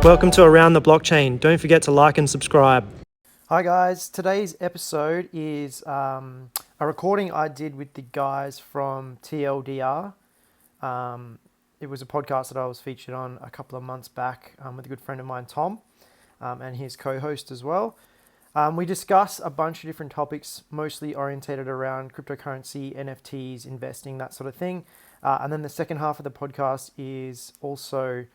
Welcome to Around the Blockchain. Don't forget to like and subscribe. Hi guys, today's episode is a recording I did with the guys from TLDR. It was a podcast that I was featured on a couple of months back with a good friend of mine, Tom, and his co-host as well. We discuss a bunch of different topics, mostly orientated around cryptocurrency, NFTs, investing, that sort of thing. And then the second half of the podcast is also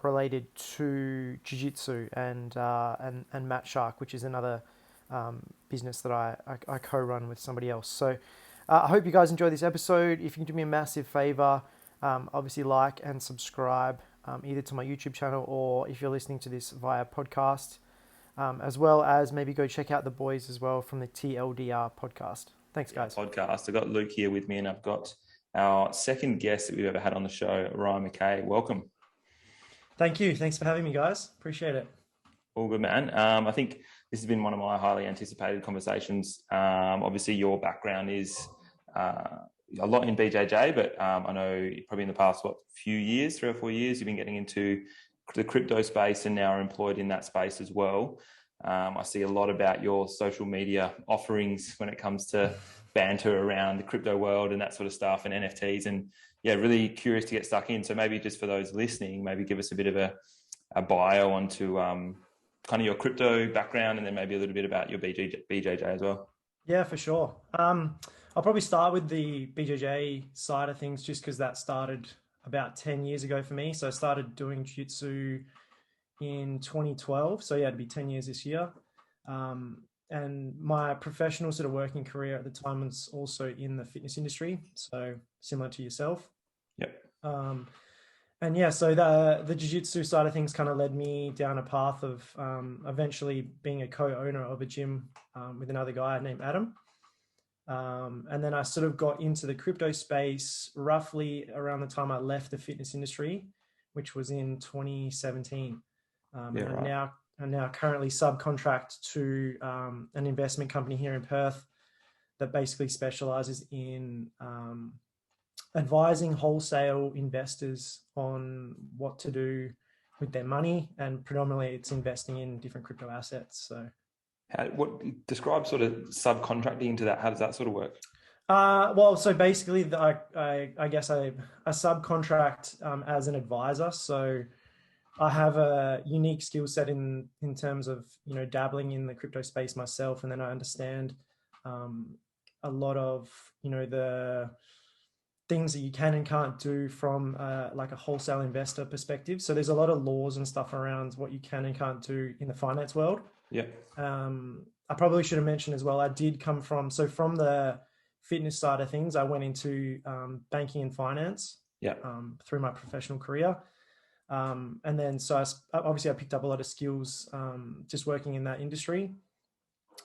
related to Jiu-Jitsu and Mat Shark, which is another business that I co-run with somebody else. So I hope you guys enjoy this episode. If you can do me a massive favor, obviously like and subscribe either to my YouTube channel or if you're listening to this via podcast, as well as maybe go check out the boys as well from the TLDR Podcast. Thanks, guys. Podcast. I've got Luke here with me and I've got our second guest that we've ever had on the show, Mckay. Welcome. Thank you. Thanks for having me, guys. Appreciate it. All good, man. I think this has been one of my highly anticipated conversations. Obviously, your background is a lot in BJJ, but I know probably in the past, few years, 3 or 4 years, you've been getting into the crypto space and now are employed in that space as well. I see a lot about your social media offerings when it comes to banter around the crypto world and that sort of stuff and NFTs, and yeah, really curious to get stuck in. So maybe just for those listening, maybe give us a bit of a bio onto kind of your crypto background and then maybe a little bit about your BJJ as well. Yeah, for sure. I'll probably start with the BJJ side of things just because that started about 10 years ago for me. So I started doing Jitsu in 2012. So yeah, it'd be 10 years this year. And my professional sort of working career at the time was also in the fitness industry. So similar to yourself. Yep. And yeah, so the jiu-jitsu side of things kind of led me down a path of eventually being a co-owner of a gym with another guy named Adam. And then I sort of got into the crypto space roughly around the time I left the fitness industry, which was in 2017. And now currently subcontract to an investment company here in Perth that basically specializes in advising wholesale investors on what to do with their money, and predominantly it's investing in different crypto assets. So describe sort of subcontracting into that? How does that sort of work? Well, so basically I guess I subcontract as an advisor. So I have a unique skill set in terms of, dabbling in the crypto space myself. And then I understand a lot of, the things that you can and can't do from like a wholesale investor perspective. So there's a lot of laws and stuff around what you can and can't do in the finance world. Yeah. I probably should have mentioned as well, I did come from the fitness side of things, I went into banking and finance through my professional career. And then, so I picked up a lot of skills just working in that industry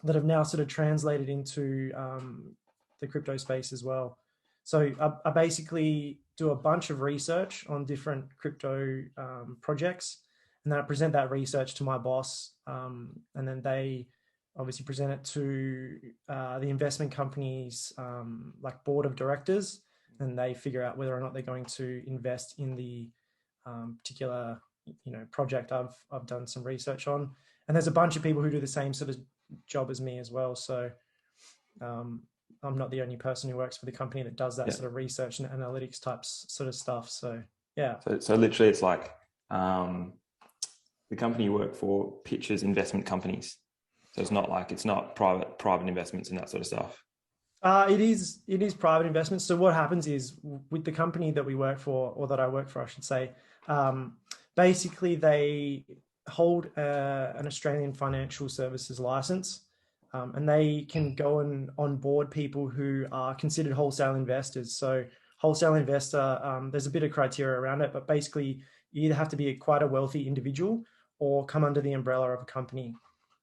that have now sort of translated into the crypto space as well. So I basically do a bunch of research on different crypto projects, and then I present that research to my boss, and then they obviously present it to the investment company's like board of directors, and they figure out whether or not they're going to invest in the particular project I've done some research on. And there's a bunch of people who do the same sort of job as me as well. So I'm not the only person who works for the company that does that sort of research and analytics types sort of stuff. So yeah. So literally it's like the company you work for pitches investment companies. So it's not private investments and that sort of stuff. It is private investments. So what happens is with the company that we work for, or that I work for, I should say, basically they hold an Australian financial services license, and they can go and onboard people who are considered wholesale investors. So wholesale investor, there's a bit of criteria around it, but basically you either have to be quite a wealthy individual or come under the umbrella of a company.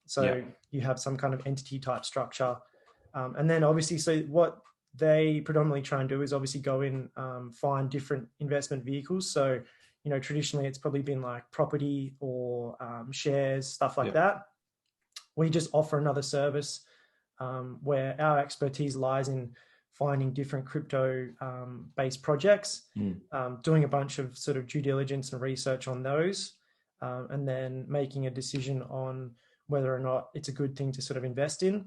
So you have some kind of entity type structure. And then obviously, so what they predominantly try and do is obviously go in, find different investment vehicles. So, traditionally it's probably been like property or shares, stuff like that. We just offer another service where our expertise lies in finding different crypto based projects, doing a bunch of sort of due diligence and research on those, and then making a decision on whether or not it's a good thing to sort of invest in.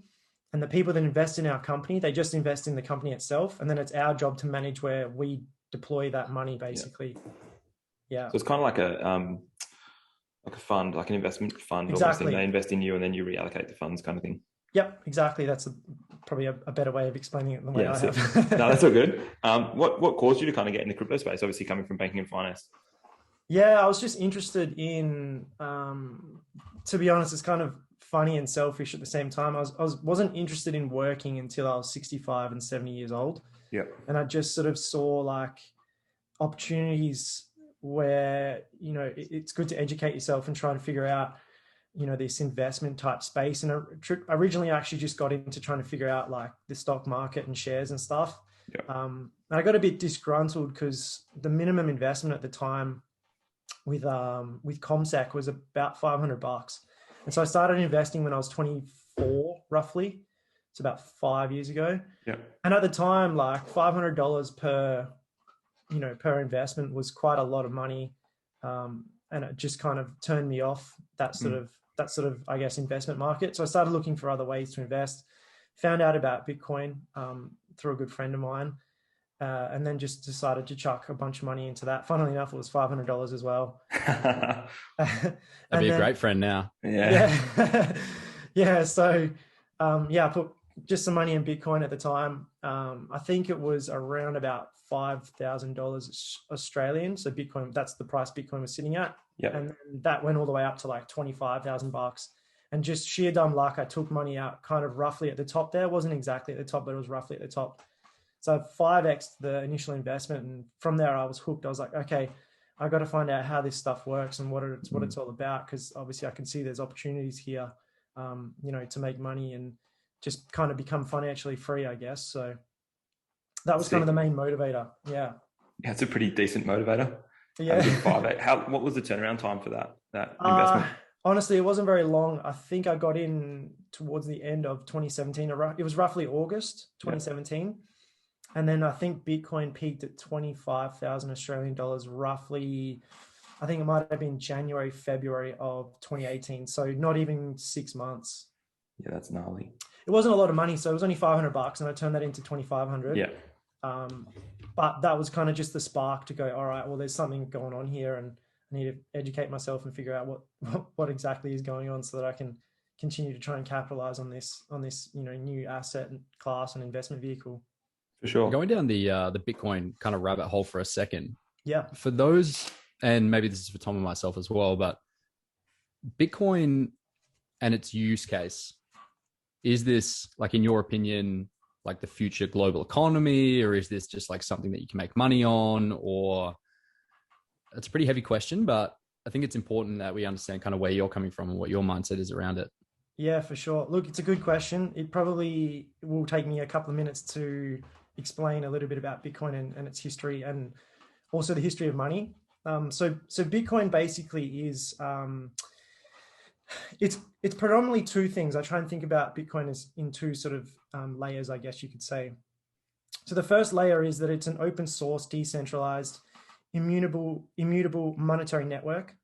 And the people that invest in our company, they just invest in the company itself. And then it's our job to manage where we deploy that money, basically. Yeah. So it's kind of like a fund, like an investment fund. Exactly. Almost, and they invest in you and then you reallocate the funds kind of thing. Yep, exactly. That's probably a better way of explaining it than the way I have. No, that's all good. What caused you to kind of get in the crypto space, obviously coming from banking and finance? Yeah, I was just interested in, to be honest, it's kind of funny and selfish at the same time. I wasn't interested in working until I was 65 and 70 years old. Yeah. And I just sort of saw like opportunities where, you know, it's good to educate yourself and try and figure out, you know, this investment type space. And originally I actually just got into trying to figure out like the stock market and shares and stuff. Yeah. And I got a bit disgruntled because the minimum investment at the time with ComSec was about $500. And so I started investing when I was 24, roughly. It's about 5 years ago. Yeah. And at the time, like $500 per investment was quite a lot of money. And it just kind of turned me off that sort of, I guess, investment market. So I started looking for other ways to invest, found out about Bitcoin through a good friend of mine. And then just decided to chuck a bunch of money into that. Funnily enough, it was $500 as well. That'd be a great friend now. Yeah. Yeah. So, I put just some money in Bitcoin at the time. I think it was around about $5,000 Australian. So Bitcoin, that's the price Bitcoin was sitting at. Yeah. And that went all the way up to like $25,000. And just sheer dumb luck, I took money out kind of roughly at the top there. It wasn't exactly at the top, but it was roughly at the top. So 5x the initial investment, and from there I was hooked. I was like, okay, I got to find out how this stuff works and what it's all about, because obviously I can see there's opportunities here, to make money and just kind of become financially free, I guess. So that was kind of the main motivator. Yeah, it's a pretty decent motivator. Yeah. What was the turnaround time for that investment? Honestly, it wasn't very long. I think I got in towards the end of 2017. It was roughly August 2017. Yeah. And then I think Bitcoin peaked at 25,000 Australian dollars, roughly. I think it might have been January, February of 2018. So not even 6 months. Yeah, that's gnarly. It wasn't a lot of money. So it was only $500 and I turned that into 2,500. Yeah. But that was kind of just the spark to go, all right, well, there's something going on here and I need to educate myself and figure out what exactly is going on so that I can continue to try and capitalize on this, new asset class and investment vehicle. For sure. Going down the Bitcoin kind of rabbit hole for a second. Yeah. For those, and maybe this is for Tom and myself as well, but Bitcoin and its use case, is this, like, in your opinion, like the future global economy, or is this just like something that you can make money on? Or it's a pretty heavy question, but I think it's important that we understand kind of where you're coming from and what your mindset is around it. Yeah, for sure. Look, it's a good question. It probably will take me a couple of minutes to explain a little bit about Bitcoin and its history, and also the history of money. So Bitcoin basically is, it's predominantly two things. I try and think about Bitcoin as in two sort of layers, I guess you could say. So the first layer is that it's an open source, decentralized, immutable monetary network.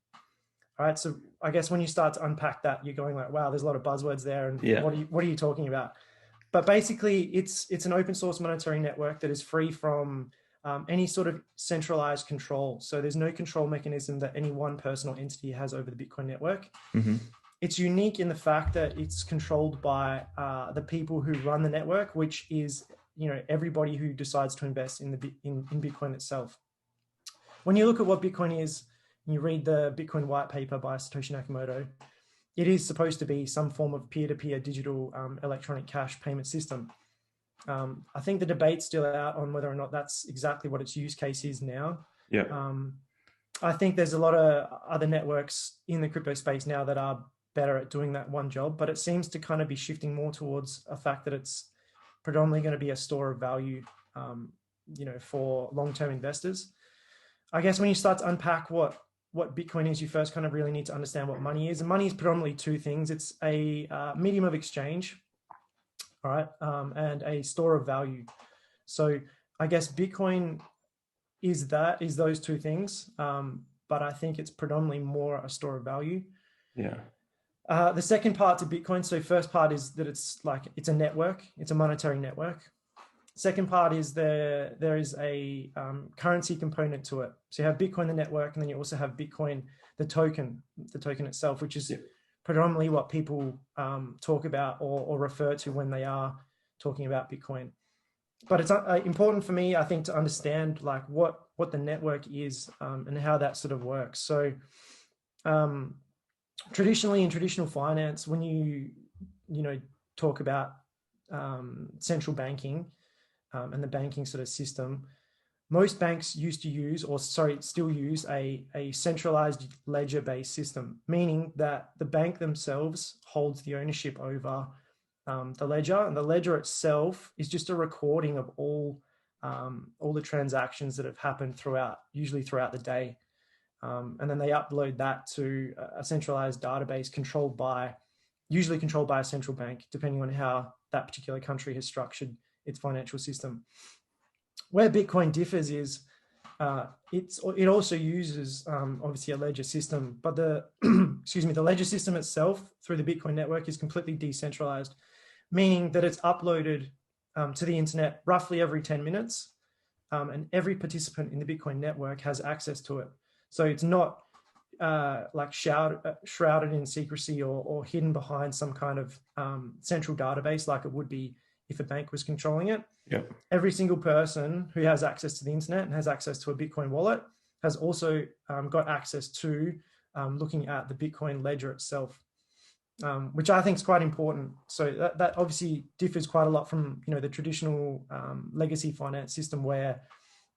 All right. So I guess when you start to unpack that, you're going like, wow, there's a lot of buzzwords there. And what are you talking about? But basically, it's an open source monetary network that is free from any sort of centralized control. So there's no control mechanism that any one person or entity has over the Bitcoin network. Mm-hmm. It's unique in the fact that it's controlled by the people who run the network, which is, everybody who decides to invest in Bitcoin itself. When you look at what Bitcoin is, and you read the Bitcoin white paper by Satoshi Nakamoto, it is supposed to be some form of peer-to-peer digital electronic cash payment system. I think the debate's still out on whether or not that's exactly what its use case is now. Yeah. I think there's a lot of other networks in the crypto space now that are better at doing that one job, but it seems to kind of be shifting more towards a fact that it's predominantly going to be a store of value, for long-term investors. I guess when you start to unpack what Bitcoin is, you first kind of really need to understand what money is. And money is predominantly two things. It's a medium of exchange, all right, and a store of value. So I guess Bitcoin is those two things. but I think it's predominantly more a store of value. Yeah. The second part to Bitcoin, so first part is that it's a network, it's a monetary network. Second part is there is a currency component to it. So you have Bitcoin, the network, and then you also have Bitcoin, the token itself, which is predominantly what people talk about or refer to when they are talking about Bitcoin. But it's important for me, I think, to understand like what the network is and how that sort of works. So traditionally in traditional finance, when you talk about central banking and the banking sort of system, most banks still use a centralized ledger-based system, meaning that the bank themselves holds the ownership over the ledger, and the ledger itself is just a recording of all the transactions that have happened usually throughout the day. And then they upload that to a centralized database usually controlled by a central bank, depending on how that particular country has structured its financial system. Where Bitcoin differs is it also uses obviously a ledger system, but the the ledger system itself through the Bitcoin network is completely decentralized, meaning that it's uploaded to the internet roughly every 10 minutes, and every participant in the Bitcoin network has access to it. So it's not shrouded in secrecy or hidden behind some kind of central database like it would be if a bank was controlling it. Yep. Every single person who has access to the internet and has access to a Bitcoin wallet has also got access to looking at the Bitcoin ledger itself, which I think is quite important. So that obviously differs quite a lot from the traditional legacy finance system, where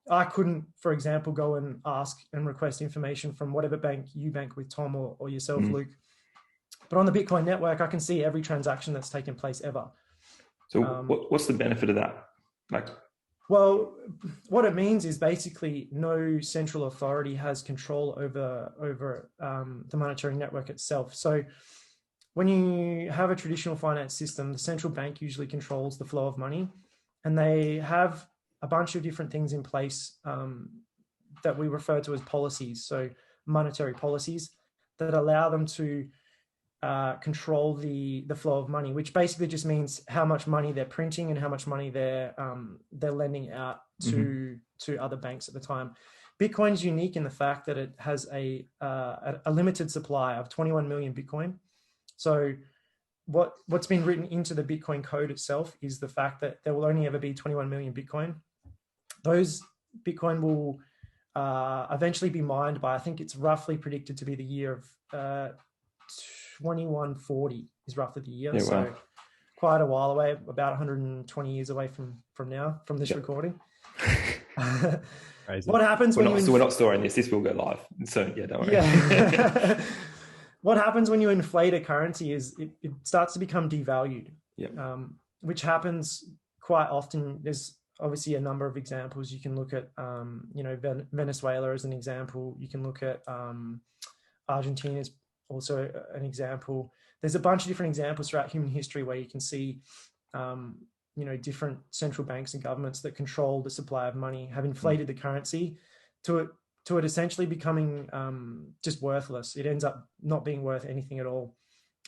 I couldn't, for example, go and ask and request information from whatever bank you bank with, Tom, or yourself, Luke. But on the Bitcoin network, I can see every transaction that's taken place ever. So what's the benefit of that? Well, what it means is basically no central authority has control over the monetary network itself. So when you have a traditional finance system, the central bank usually controls the flow of money, and they have a bunch of different things in place that we refer to as policies, so monetary policies that allow them to control the flow of money, which basically just means how much money they're printing and how much money they're lending out to other banks at the time. Bitcoin is unique in the fact that it has a limited supply of 21 million Bitcoin. So what's been written into the Bitcoin code itself is the fact that there will only ever be 21 million Bitcoin. Those Bitcoin will eventually be mined by, I think it's roughly predicted to be the year of 2140 is roughly the year. Yeah, wow. So quite a while away, about 120 years away from now, from this recording. What happens when we're not storing this. This will go live. So yeah, don't worry. Yeah. What happens when you inflate a currency is it starts to become devalued, which happens quite often. There's obviously a number of examples. You can look at, Venezuela as an example. You can look at Argentina as also an example. There's a bunch of different examples throughout human history where you can see, different central banks and governments that control the supply of money have inflated the currency to it essentially becoming just worthless. It ends up not being worth anything at all.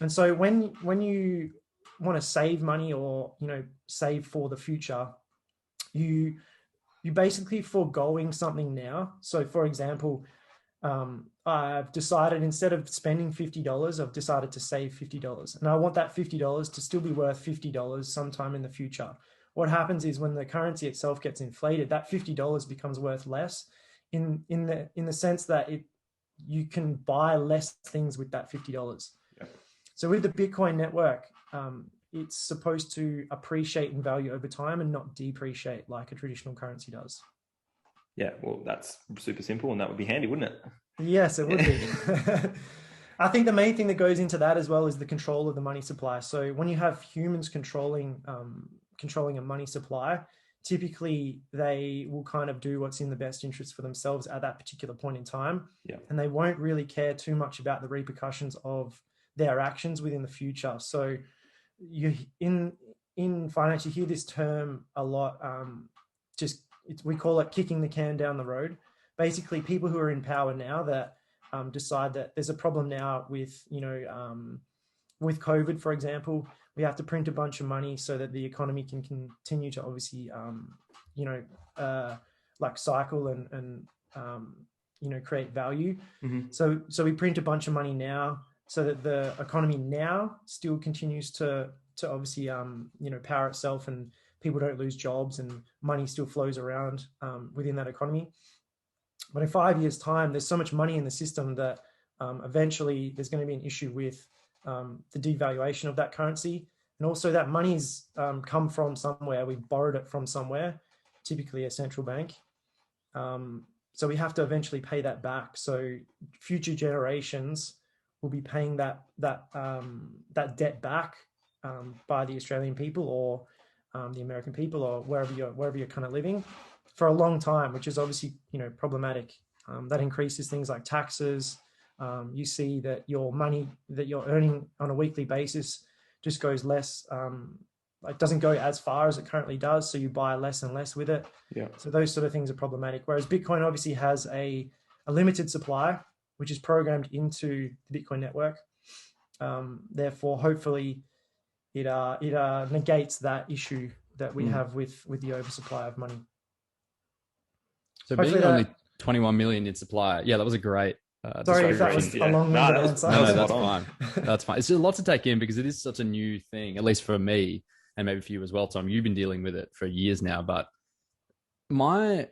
And so when you want to save money or save for the future, you basically foregoing something now. So for example, I've decided instead of spending $50, I've decided to save $50, and I want that $50 to still be worth $50 sometime in the future. What happens is when the currency itself gets inflated, that $50 becomes worth less in the sense that you can buy less things with that $50. Yeah. So with the Bitcoin network, it's supposed to appreciate in value over time and not depreciate like a traditional currency does. Yeah, well, that's super simple, and that would be handy, wouldn't it? Yes, it would be. I think the main thing that goes into that as well is the control of the money supply. So when you have humans controlling a money supply, typically they will kind of do what's in the best interest for themselves at that particular point in time. Yeah. And they won't really care too much about the repercussions of their actions within the future. So you in finance, you hear this term a lot. We call it kicking the can down the road. basically people who are in power now that decide that there's a problem now with, with COVID, for example. We have to print a bunch of money so that the economy can continue to obviously, like cycle and create value. Mm-hmm. So we print a bunch of money now so that the economy now still continues to obviously, power itself, and people don't lose jobs and money still flows around within that economy. But in 5 years' time, there's so much money in the system that eventually there's going to be an issue with the devaluation of that currency. And also that money's come from somewhere. We borrowed it from somewhere, typically a central bank. So we have to eventually pay that back. So future generations will be paying that debt back by the Australian people or the American people or wherever you're kind of living for a long time, which is obviously problematic. That increases things like taxes. You see that your money that you're earning on a weekly basis just goes less. It doesn't go as far as it currently does, so you buy less and less with it. Yeah. So those sort of things are problematic. Whereas Bitcoin obviously has a limited supply, which is programmed into the Bitcoin network. Therefore, hopefully, it negates that issue that we have with the oversupply of money. So hopefully being only 21 million in supply, yeah, that was a great. Sorry if that was a long-winded answer. No, that's fine. That's fine. It's just a lot to take in because it is such a new thing, at least for me, and maybe for you as well, Tom. You've been dealing with it for years now, but I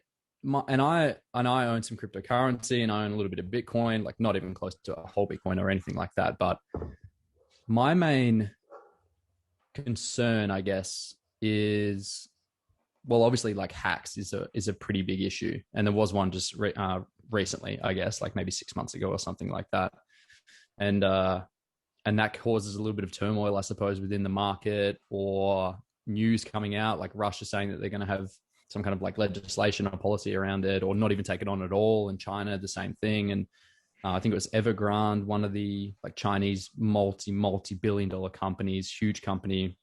own some cryptocurrency and I own a little bit of Bitcoin, like not even close to a whole Bitcoin or anything like that. But my main concern, I guess, is, well, obviously like hacks is a pretty big issue. And there was one just recently, I guess, like maybe 6 months ago or something like that. And that causes a little bit of turmoil, I suppose, within the market, or news coming out, like Russia saying that they're going to have some kind of like legislation or policy around it, or not even take it on at all. And China, the same thing. And I think it was Evergrande, one of the like Chinese multi-billion-dollar companies, huge company,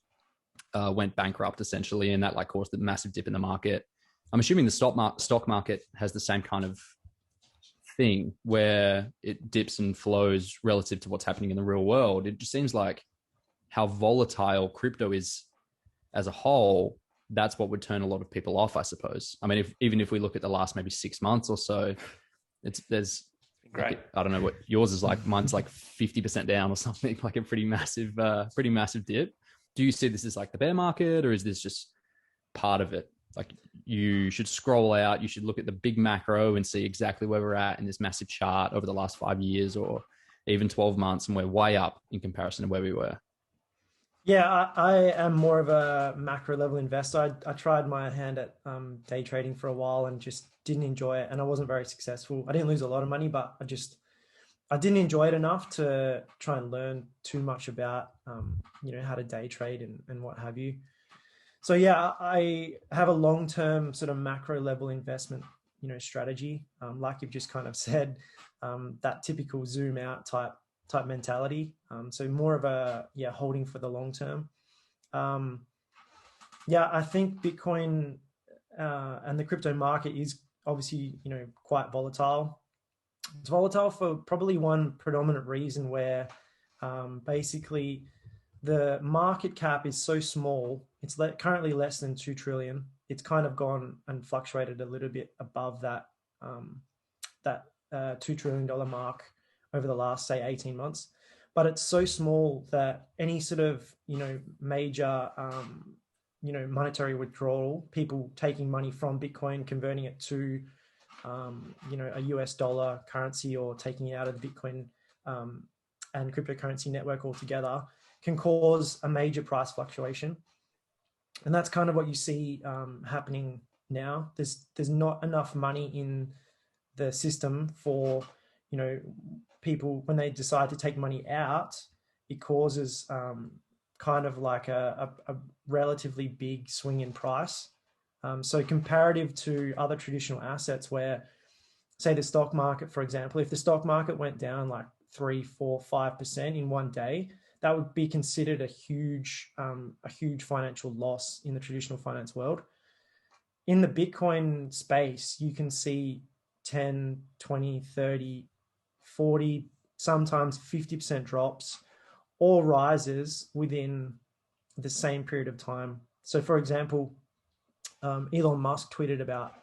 went bankrupt essentially. And that like caused a massive dip in the market. I'm assuming the stock market has the same kind of thing where it dips and flows relative to what's happening in the real world. It just seems like how volatile crypto is as a whole, that's what would turn a lot of people off, I suppose. I mean, even if we look at the last maybe 6 months or so, there's great. Like, I don't know what yours is like. Mine's like 50% down or something, like a pretty massive dip. Do you see this as like the bear market, or is this just part of it? Like you should scroll out, you should look at the big macro and see exactly where we're at in this massive chart over the last 5 years or even 12 months. And we're way up in comparison to where we were. Yeah, I am more of a macro level investor. I tried my hand at day trading for a while and just didn't enjoy it. And I wasn't very successful. I didn't lose a lot of money, but I didn't enjoy it enough to try and learn too much about, how to day trade and what have you. So yeah, I have a long-term sort of macro level investment, strategy. Like you've just kind of said, that typical zoom out type mentality. So more of a, holding for the long term. I think Bitcoin and the crypto market is obviously, quite volatile. It's volatile for probably one predominant reason where basically the market cap is so small. It's currently less than 2 trillion. It's kind of gone and fluctuated a little bit above that $2 trillion mark over the last, say, 18 months. But it's so small that any sort of, major, monetary withdrawal, people taking money from Bitcoin, converting it to, a US dollar currency, or taking it out of the Bitcoin and cryptocurrency network altogether, can cause a major price fluctuation. And that's kind of what you see happening now. There's not enough money in the system for, people, when they decide to take money out, it causes kind of like a relatively big swing in price. So comparative to other traditional assets where, say, the stock market, for example, if the stock market went down like 3, 4, 5% in one day, that would be considered a huge financial loss in the traditional finance world. In the Bitcoin space, you can see 10, 20, 30, 40, sometimes 50% drops or rises within the same period of time. So for example, Elon Musk tweeted about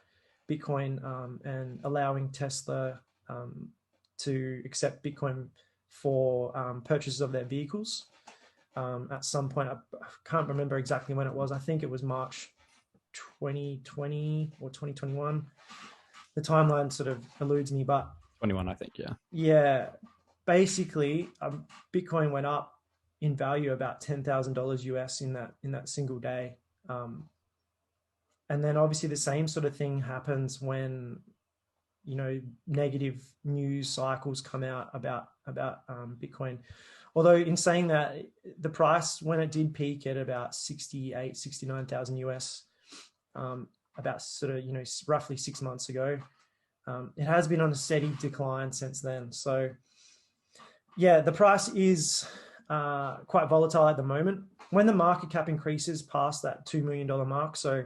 Bitcoin and allowing Tesla to accept Bitcoin for purchases of their vehicles. At some point, I can't remember exactly when it was. I think it was March 2020 or 2021. The timeline sort of eludes me, but 21, I think. Yeah. Yeah. Basically, Bitcoin went up in value about $10,000 US in that single day. And then obviously the same sort of thing happens when, negative news cycles come out about Bitcoin. Although in saying that, the price when it did peak at about 69,000 US, about sort of, roughly 6 months ago, it has been on a steady decline since then. So yeah, the price is quite volatile at the moment. When the market cap increases past that $2 million mark, so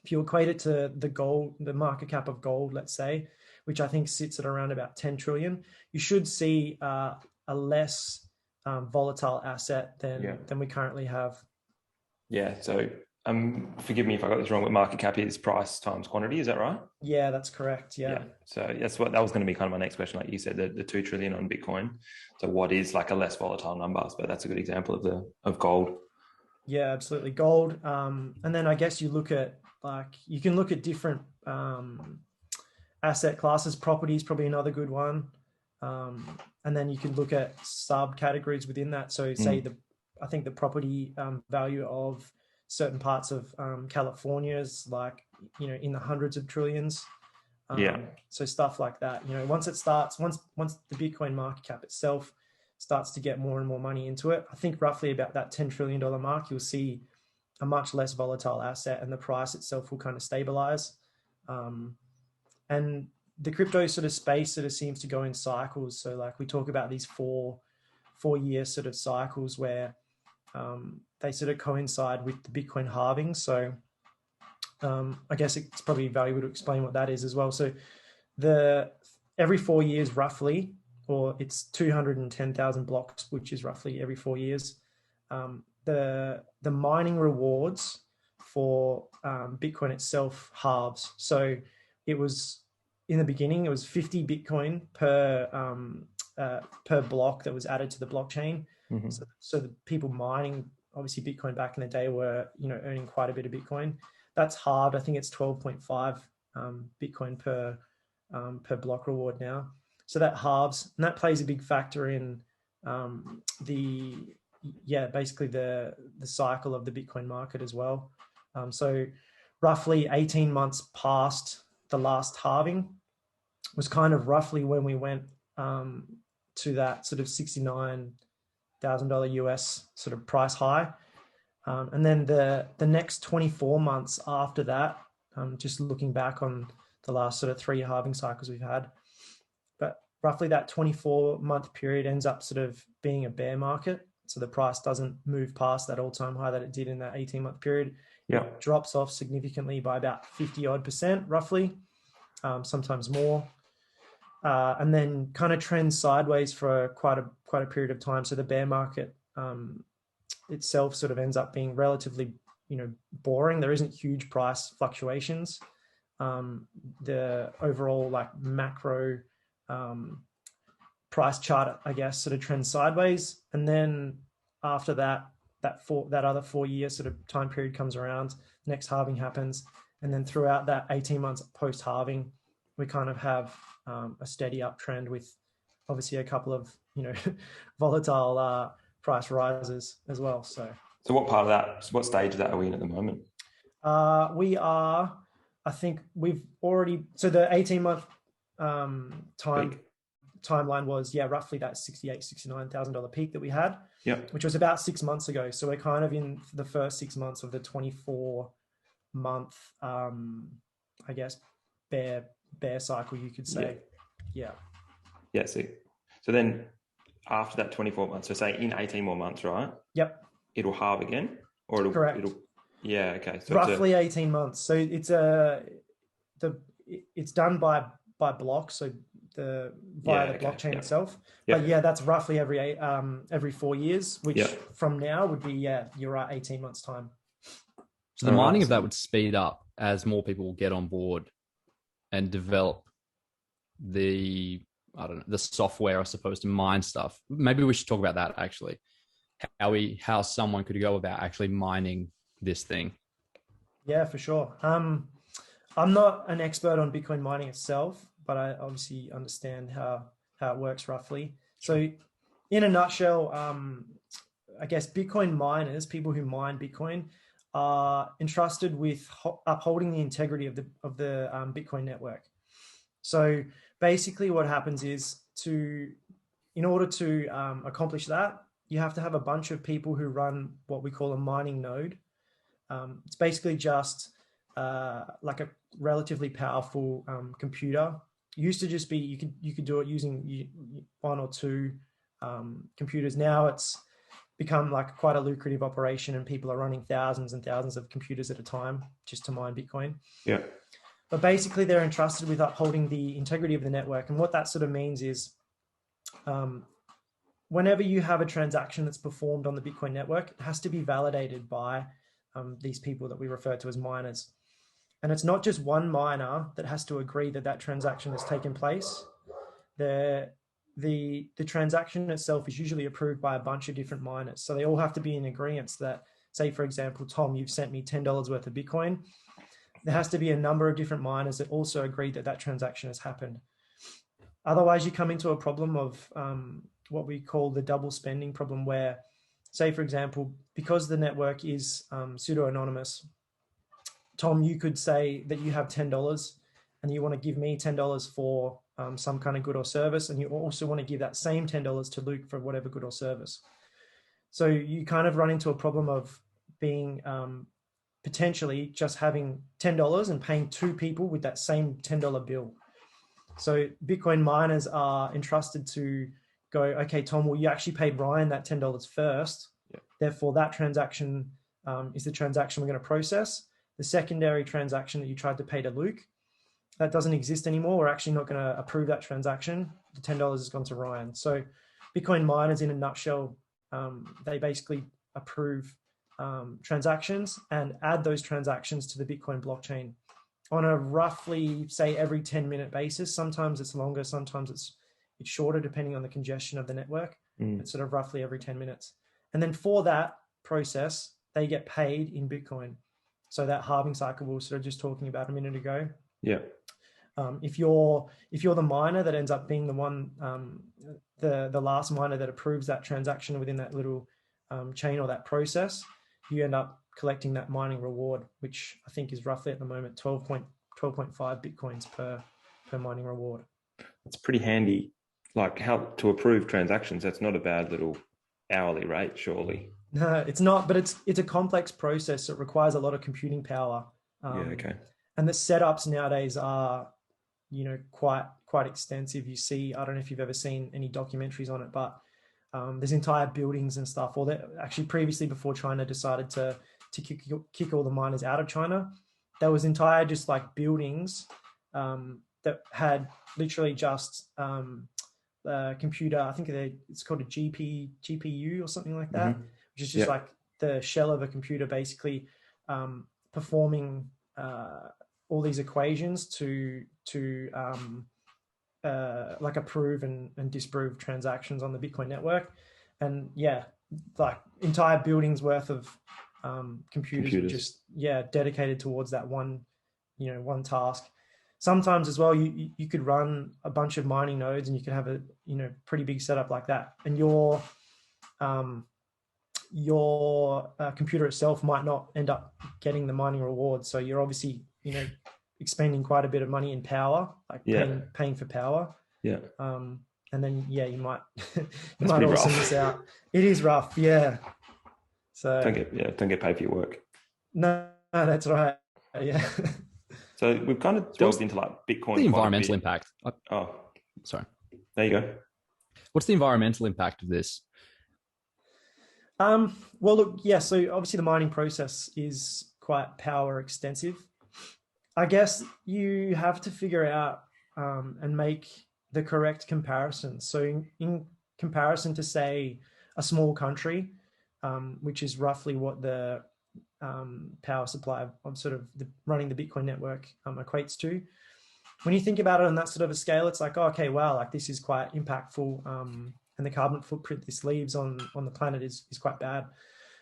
if you equate it to the market cap of gold, let's say, which I think sits at around about 10 trillion, you should see a less volatile asset than we currently have. Yeah. So forgive me if I got this wrong, but market cap is price times quantity. Is that right? Yeah, that's correct. Yeah. So that was going to be kind of my next question. Like you said, the 2 trillion on Bitcoin. So what is like a less volatile number? But that's a good example of gold. Yeah, absolutely. Gold. And then I guess you can look at different asset classes. Property is probably another good one. And then you can look at subcategories within that. So say I think the property value of certain parts of California is like, in the hundreds of trillions. So stuff like that, once the Bitcoin market cap itself starts to get more and more money into it, I think roughly about that $10 trillion mark, you'll see a much less volatile asset and the price itself will kind of stabilize. And the crypto sort of space sort of seems to go in cycles. So like we talk about these four-year sort of cycles where they sort of coincide with the Bitcoin halving. So I guess it's probably valuable to explain what that is as well. So every 4 years roughly, or it's 210,000 blocks, which is roughly every 4 years, the mining rewards for Bitcoin itself halves. So it was, in the beginning, it was 50 Bitcoin per block that was added to the blockchain. Mm-hmm. So the people mining obviously Bitcoin back in the day were earning quite a bit of Bitcoin. That's halved. I think it's 12.5 Bitcoin per block reward now. So that halves, and that plays a big factor in basically the cycle of the Bitcoin market as well. So roughly 18 months past the last halving was kind of roughly when we went to that sort of $69,000 US sort of price high. And then the next 24 months after that, just looking back on the last sort of 3 halving cycles we've had, but roughly that 24-month period ends up sort of being a bear market. So the price doesn't move past that all-time high that it did in that 18-month period. Yeah. It drops off significantly by about 50% roughly, sometimes more. And then kind of trends sideways for quite a period of time. So the bear market itself sort of ends up being relatively, boring. There isn't huge price fluctuations. The overall like macro price chart, I guess, sort of trends sideways. And then after that other 4 year sort of time period comes around, next halving happens. And then throughout that 18 months post halving, we kind of have a steady uptrend with obviously a couple of, volatile price rises as well. So what part of that, what stage of that are we in at the moment? We are, I think we've already, so the 18-month timeline was, roughly that $69,000 peak that we had, which was about 6 months ago. So we're kind of in the first 6 months of the 24-month, I guess, bear cycle, you could say. Yeah. So then after that 24 months, so say in 18 more months, right? Yep. It'll halve again, or correct. Okay. So roughly 18 months. So it's done by by block, so via the blockchain itself. Yep. But yeah, that's roughly every 4 years, which from now would be, you're right, 18 months time. So the mining of that would speed up as more people will get on board and develop the software, I suppose, to mine stuff. Maybe we should talk about that actually. How someone could go about actually mining this thing. Yeah, for sure. I'm not an expert on Bitcoin mining itself, but I obviously understand how it works roughly. So in a nutshell, I guess Bitcoin miners, people who mine Bitcoin, are entrusted with upholding the integrity of the Bitcoin network. So basically what happens is in order to accomplish that, you have to have a bunch of people who run what we call a mining node. It's basically just like a relatively powerful computer. It used to just be you could do it using one or two computers. Now it's become like quite a lucrative operation, and people are running thousands and thousands of computers at a time just to mine Bitcoin. Yeah. But basically, they're entrusted with upholding the integrity of the network, and what that sort of means is, whenever you have a transaction that's performed on the Bitcoin network, it has to be validated by these people that we refer to as miners. And it's not just one miner that has to agree that transaction has taken place. The transaction itself is usually approved by a bunch of different miners. So they all have to be in agreement that, say, for example, Tom, you've sent me $10 worth of Bitcoin. There has to be a number of different miners that also agree that transaction has happened. Otherwise, you come into a problem of what we call the double spending problem, where, say, for example, because the network is pseudo-anonymous, Tom, you could say that you have $10 and you want to give me $10 for some kind of good or service, and you also want to give that same $10 to Luke for whatever good or service. So you kind of run into a problem of being potentially just having $10 and paying two people with that same $10 bill. So Bitcoin miners are entrusted to go, okay, Tom, well, you actually paid Ryan that $10 first. Yeah. Therefore, that transaction is the transaction we're going to process. The secondary transaction that you tried to pay to Luke, that doesn't exist anymore. We're actually not going to approve that transaction. The $10 has gone to Ryan. So Bitcoin miners, in a nutshell, they basically approve transactions and add those transactions to the Bitcoin blockchain on a roughly, say, every 10-minute basis. Sometimes it's longer, sometimes it's shorter, depending on the congestion of the network. It's sort of roughly every 10 minutes. And then for that process, they get paid in Bitcoin. So that halving cycle we were sort of just talking about a minute ago. Yeah. If you're the miner that ends up being the one, the last miner that approves that transaction within that little chain or that process, you end up collecting that mining reward, which I think is roughly at the moment 12.5 Bitcoins per mining reward. It's pretty handy. Like, how to approve transactions, that's not a bad little hourly rate, surely. No, it's not, but it's a complex process. So it requires a lot of computing power. Okay. And the setups nowadays are, quite extensive. You see, I don't know if you've ever seen any documentaries on it, but there's entire buildings and stuff. Or that actually previously, before China decided to kick all the miners out of China, there was entire just like buildings that had literally just computer. I think it's called a GPU or something like that, which is just like the shell of a computer, basically performing all these equations to like approve and disprove transactions on the Bitcoin network. And like entire buildings worth of computers. Just dedicated towards that one task. Sometimes as well, you could run a bunch of mining nodes and you could have a pretty big setup like that, and your computer itself might not end up getting the mining reward. So you're obviously expending quite a bit of money in power, like paying for power. Yeah. And then you might also miss out. It is rough, yeah. So don't get paid for your work. No, that's right. Yeah. So we've kind of delved into like Bitcoin. The environmental impact. Oh, sorry. There you go. What's the environmental impact of this? Well, look, so obviously the mining process is quite power extensive. I guess you have to figure out and make the correct comparison. So in comparison to, say, a small country, which is roughly what the power supply of sort of running the Bitcoin network equates to. When you think about it on that sort of a scale, it's like, oh, okay, wow, like this is quite impactful, and the carbon footprint this leaves on the planet is quite bad.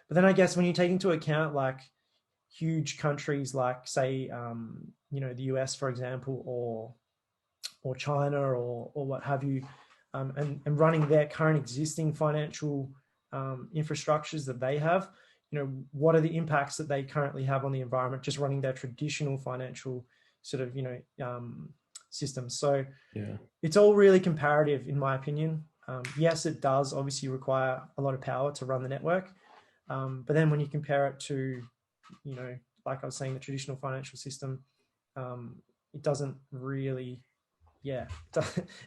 But then I guess when you take into account like huge countries like, say, the US, for example, or China or what have you, and running their current existing financial infrastructures that they have, what are the impacts that they currently have on the environment, just running their traditional financial sort of, systems. So it's all really comparative, in my opinion. Yes, it does obviously require a lot of power to run the network. But then when you compare it to, like I was saying, the traditional financial system, it doesn't really, it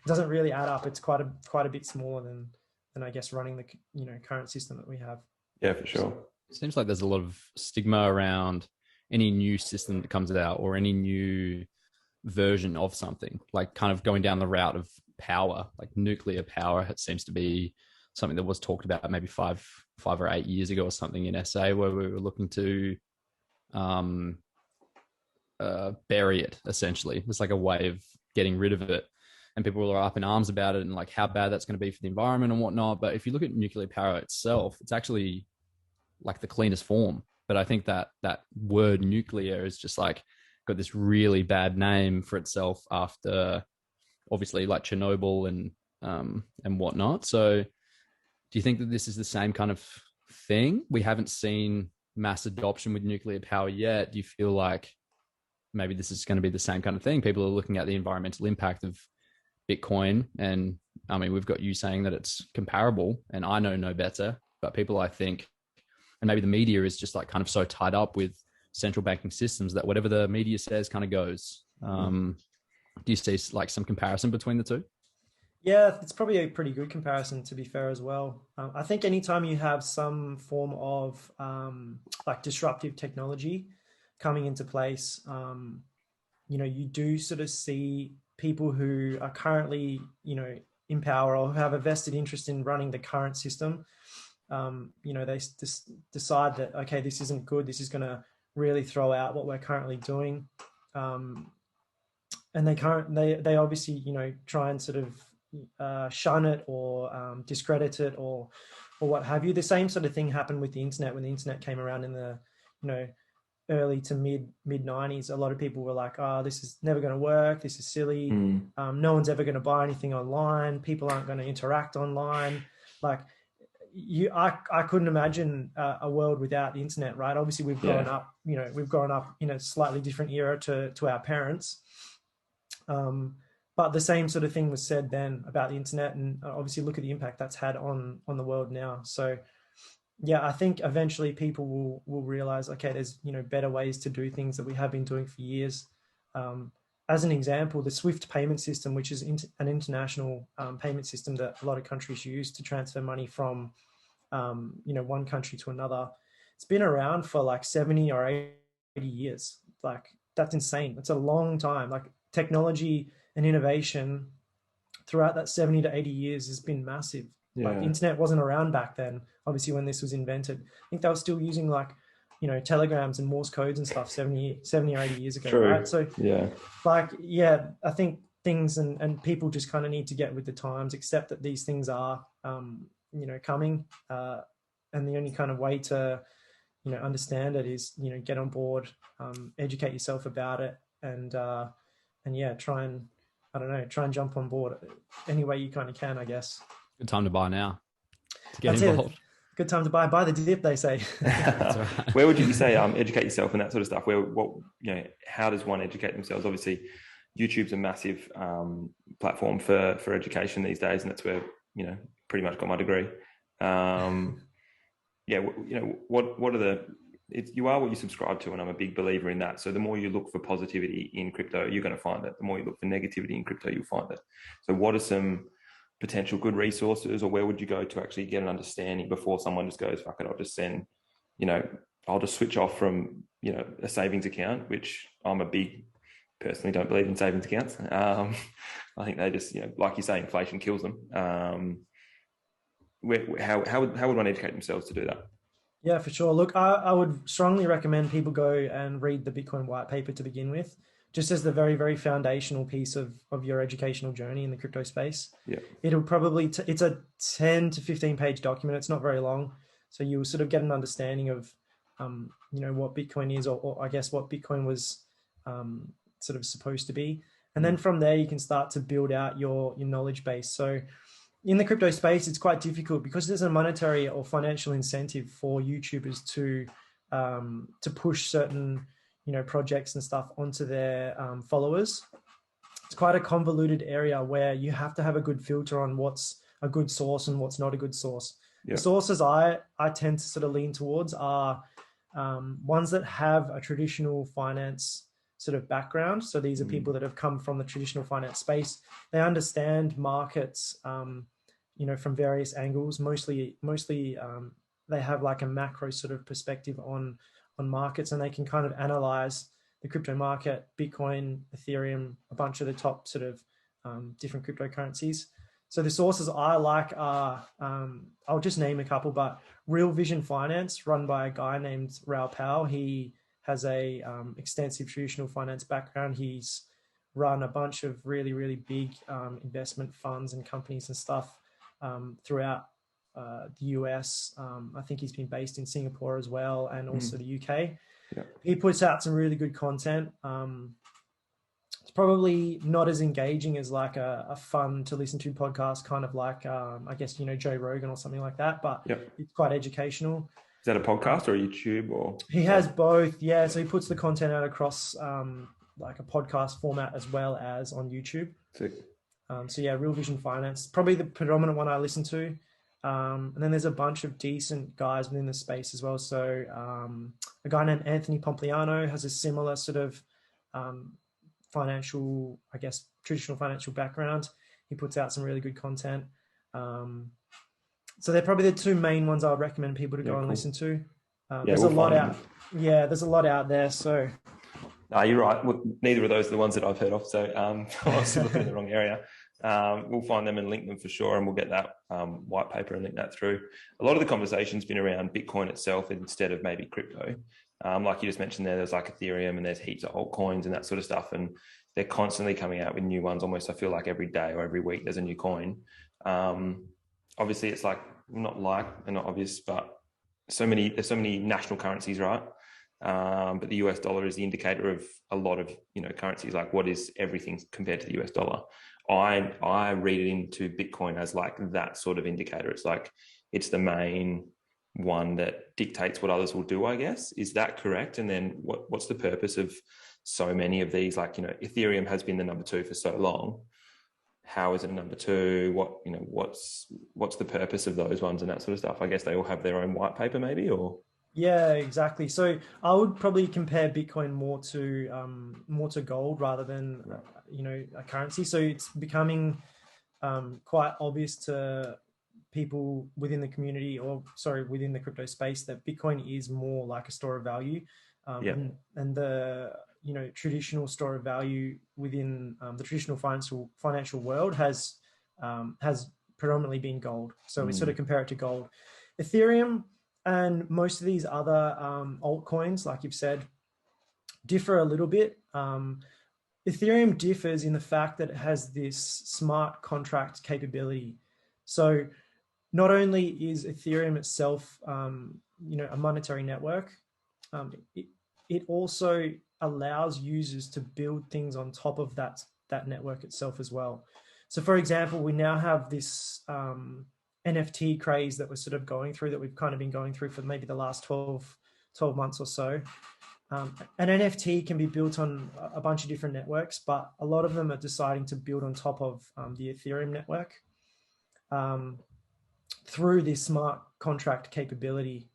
doesn't really add up. It's quite a bit smaller than I guess running the, current system that we have. Yeah, for sure. It seems like there's a lot of stigma around any new system that comes out or any new version of something, like kind of going down the route of power, like nuclear power. It seems to be something that was talked about maybe 5 or 8 years ago or something in SA, where we were looking to bury it, essentially. It was like a way of getting rid of it. And people were up in arms about it and like how bad that's going to be for the environment and whatnot. But if you look at nuclear power itself, it's actually like the cleanest form. But I think that word nuclear is just like got this really bad name for itself after obviously like Chernobyl and whatnot. So do you think that this is the same kind of thing? We haven't seen mass adoption with nuclear power yet. Do you feel like maybe this is going to be the same kind of thing? People are looking at the environmental impact of Bitcoin. And I mean, we've got you saying that it's comparable, and I know no better, but people, I think, and maybe the media is just like kind of so tied up with central banking systems that whatever the media says kind of goes. Do you see like some comparison between the two? Yeah, it's probably a pretty good comparison, to be fair, as well. I think anytime you have some form of like disruptive technology coming into place, you do sort of see people who are currently, in power or who have a vested interest in running the current system. They decide that, okay, this isn't good. This is going to really throw out what we're currently doing. And they obviously, try and sort of shun it or discredit it or what have you. The same sort of thing happened with the internet when the internet came around in the, early to mid 90s. A lot of people were like, oh, this is never going to work. This is silly. No one's ever going to buy anything online. People aren't going to interact online. Like, I couldn't imagine a world without the internet, right? Obviously we've grown up, we've grown up in a slightly different era to our parents. But the same sort of thing was said then about the internet, and obviously look at the impact that's had on the world now. So yeah, I think eventually people will realize, okay, there's, better ways to do things that we have been doing for years. As an example, the SWIFT payment system, which is an international payment system that a lot of countries use to transfer money from, one country to another. It's been around for like 70 or 80 years. Like, that's insane. It's a long time. Like, technology and innovation throughout that 70 to 80 years has been massive. Like, the internet wasn't around back then, obviously, when this was invented. I think they were still using like, telegrams and Morse codes and stuff 70 or 80 years ago. True. Right? So I think things and people just kind of need to get with the times, accept that these things are, coming. And the only kind of way to, understand it is, get on board, educate yourself about it, and try and jump on board any way you kind of can, I guess. Good time to buy now. To get That's involved. It. Good time to buy the dip, they say. That's right. Where would you say educate yourself and that sort of stuff? How does one educate themselves? Obviously, YouTube's a massive platform for education these days, and that's where pretty much got my degree. What are the? You are what you subscribe to, and I'm a big believer in that. So the more you look for positivity in crypto, you're going to find it. The more you look for negativity in crypto, you'll find it. So what are some potential good resources, or where would you go to actually get an understanding before someone just goes, fuck it, I'll just send, I'll just switch off from, a savings account, which I'm a big personally don't believe in savings accounts. I think they just, like you say, inflation kills them. How would one educate themselves to do that? Yeah, for sure. Look, I would strongly recommend people go and read the Bitcoin white paper to begin with, just as the very, very foundational piece of your educational journey in the crypto space. Yeah. It'll probably, it's a 10 to 15 page document. It's not very long. So you'll sort of get an understanding of, what Bitcoin is, or I guess what Bitcoin was sort of supposed to be. And then from there, you can start to build out your knowledge base. So in the crypto space, it's quite difficult because there's a monetary or financial incentive for YouTubers to push certain, projects and stuff onto their followers. It's quite a convoluted area where you have to have a good filter on what's a good source and what's not a good source. Yeah. The sources I tend to sort of lean towards are ones that have a traditional finance sort of background. So these are people that have come from the traditional finance space. They understand markets, from various angles. Mostly they have like a macro sort of perspective on markets, and they can kind of analyze the crypto market, Bitcoin, Ethereum, a bunch of the top sort of different cryptocurrencies. So the sources I like are, I'll just name a couple, but Real Vision Finance, run by a guy named Raoul Pal. He has a extensive traditional finance background. He's run a bunch of really, really big investment funds and companies and stuff throughout the US. I think he's been based in Singapore as well, and also the UK. Yeah. He puts out some really good content. It's probably not as engaging as like a fun to listen to podcast, kind of like, I guess, Joe Rogan or something like that, but it's quite educational. Is that a podcast or a YouTube or? He has both. Yeah. So he puts the content out across like a podcast format as well as on YouTube. Sick. So yeah, Real Vision Finance, probably the predominant one I listen to. And then there's a bunch of decent guys within the space as well. So a guy named Anthony Pompliano has a similar sort of financial, I guess, traditional financial background. He puts out some really good content. So they're probably the two main ones I would recommend people to go and listen to. There's a lot out. Yeah, there's a lot out there. So. No, you're right. Neither of those are the ones that I've heard of. So I'm still looking in the wrong area. We'll find them and link them for sure, and we'll get that white paper and link that through. A lot of the conversation's been around Bitcoin itself instead of maybe crypto. Like you just mentioned there's like Ethereum and there's heaps of altcoins and that sort of stuff, and they're constantly coming out with new ones. Almost, I feel like every day or every week there's a new coin. Obviously, it's like not obvious, but there's so many national currencies, right? But the US dollar is the indicator of a lot of currencies. Like, what is everything compared to the US dollar? I read it into Bitcoin as like that sort of indicator. It's like it's the main one that dictates what others will do, I guess. Is that correct? And then what's the purpose of so many of these? Like, Ethereum has been the number 2 for so long. How is it number 2? What's the purpose of those ones and that sort of stuff? I guess they all have their own white paper maybe, or? Yeah, exactly. So I would probably compare Bitcoin more to gold rather than, a currency. So it's becoming quite obvious to people within the community, within the crypto space, that Bitcoin is more like a store of value. And the, traditional store of value within the traditional financial world has predominantly been gold. So we sort of compare it to gold. Ethereum and most of these other altcoins, like you've said, differ a little bit. Ethereum differs in the fact that it has this smart contract capability. So not only is Ethereum itself, a monetary network, it also allows users to build things on top of that network itself as well. So for example, we now have this NFT craze that we're sort of going through, that we've kind of been going through for maybe the last 12 months or so. An NFT can be built on a bunch of different networks, but a lot of them are deciding to build on top of the Ethereum network through this smart contract capability.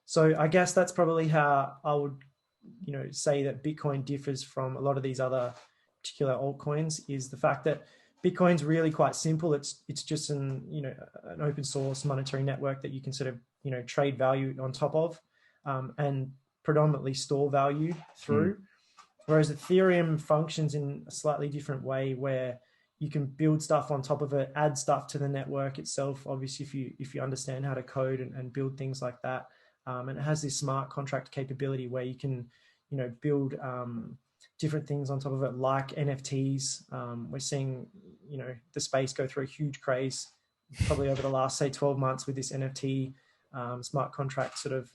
So I guess that's probably how I would, say that Bitcoin differs from a lot of these other particular altcoins, is the fact that Bitcoin's really quite simple. It's just an open source monetary network that you can sort of, trade value on top of, and predominantly store value through. Whereas Ethereum functions in a slightly different way, where you can build stuff on top of it, add stuff to the network itself. Obviously, if you understand how to code and build things like that, and it has this smart contract capability where you can, build different things on top of it, like NFTs. We're seeing, the space go through a huge craze, probably over the last, say, 12 months with this NFT smart contract sort of,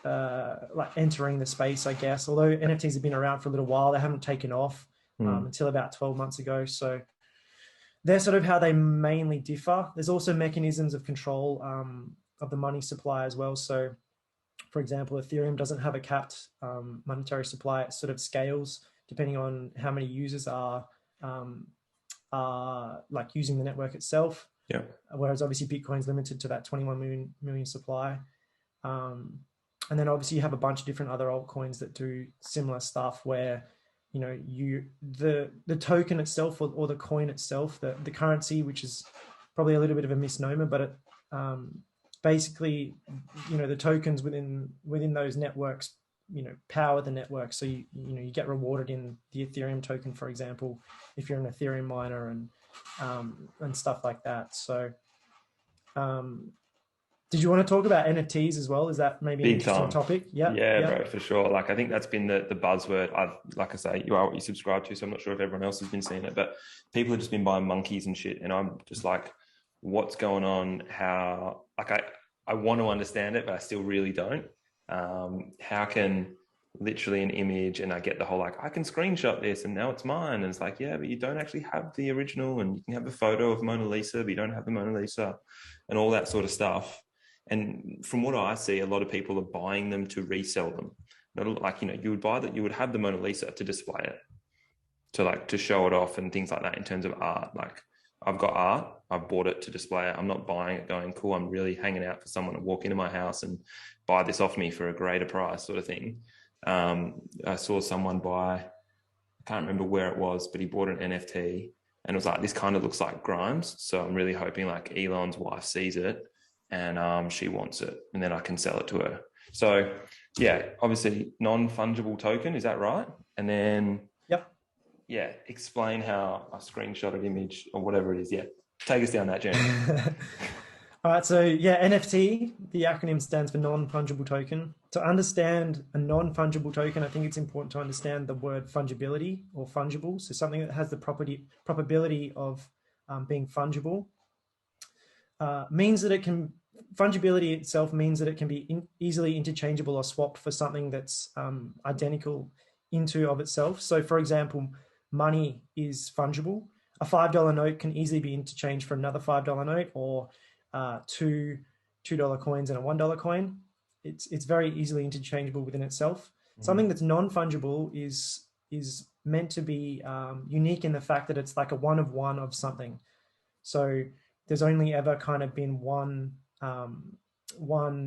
like entering the space, I guess. Although NFTs have been around for a little while, they haven't taken off until about 12 months ago. So they're sort of how they mainly differ. There's also mechanisms of control of the money supply as well. So, for example, Ethereum doesn't have a capped monetary supply. It sort of scales depending on how many users are like using the network itself. Yeah. Whereas obviously Bitcoin's limited to that 21 million supply. And then obviously you have a bunch of different other altcoins that do similar stuff where, the token itself or the coin itself, the currency, which is probably a little bit of a misnomer, but it basically, the tokens within those networks, power the network. So you get rewarded in the Ethereum token, for example, if you're an Ethereum miner and stuff like that. So, did you want to talk about NFTs as well? Is that maybe an interesting topic? Yeah, bro, for sure. Like, I think that's been the buzzword. Like I say, you are what you subscribe to, so I'm not sure if everyone else has been seeing it, but people have just been buying monkeys and shit. And I'm just like, what's going on? How, like, I want to understand it, but I still really don't. How can literally an image, and I get the whole, like, I can screenshot this and now it's mine. And it's like, yeah, but you don't actually have the original, and you can have a photo of Mona Lisa, but you don't have the Mona Lisa, and all that sort of stuff. And from what I see, a lot of people are buying them to resell them. Like, you would buy that, you would have the Mona Lisa to display it, to show it off and things like that in terms of art. Like, I've got art, I've bought it to display it. I'm not buying it going, cool, I'm really hanging out for someone to walk into my house and buy this off me for a greater price, sort of thing. I saw someone buy, I can't remember where it was, but he bought an NFT and it was like, this kind of looks like Grimes. So I'm really hoping like Elon's wife sees it and she wants it, and then I can sell it to her. So yeah, obviously non-fungible token, is that right? And then explain how a screenshotted image or whatever it is. Yeah, take us down that journey. All right, so NFT, the acronym stands for non-fungible token. To understand a non-fungible token, I think it's important to understand the word fungibility or fungible. So something that has the probability of being fungible means that it can. Fungibility itself means that it can be easily interchangeable or swapped for something that's identical into of itself. So, for example, money is fungible. A $5 note can easily be interchanged for another $5 note, or two $2 coins and a $1 coin. It's very easily interchangeable within itself. Mm-hmm. Something that's non-fungible is meant to be unique in the fact that it's like a one of one of something. So there's only ever kind of been one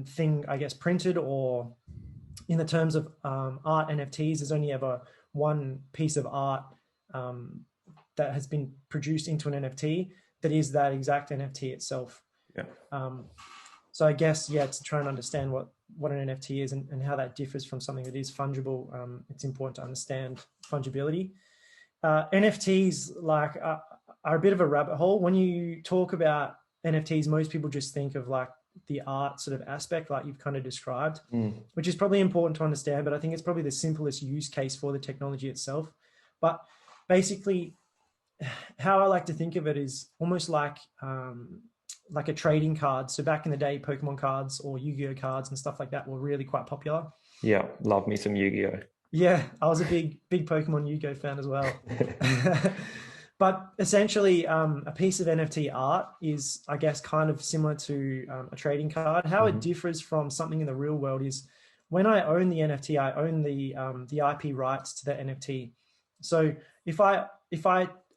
thing, I guess, printed, or in the terms of art NFTs, there's only ever one piece of art that has been produced into an NFT that is that exact NFT itself. Yeah. So I guess, to try and understand what an NFT is and how that differs from something that is fungible, it's important to understand fungibility. NFTs are a bit of a rabbit hole. When you talk about NFTs, most people just think of like the art sort of aspect, like you've kind of described, which is probably important to understand, but I think it's probably the simplest use case for the technology itself. But basically, how I like to think of it is almost like a trading card. So back in the day, Pokemon cards or Yu-Gi-Oh cards and stuff like that were really quite popular. Yeah, love me some Yu-Gi-Oh. Yeah, I was a big Pokemon Yu-Gi-Oh fan as well. But essentially, a piece of NFT art is, I guess, kind of similar to a trading card. How it differs from something in the real world is when I own the NFT, I own the IP rights to the NFT. So if I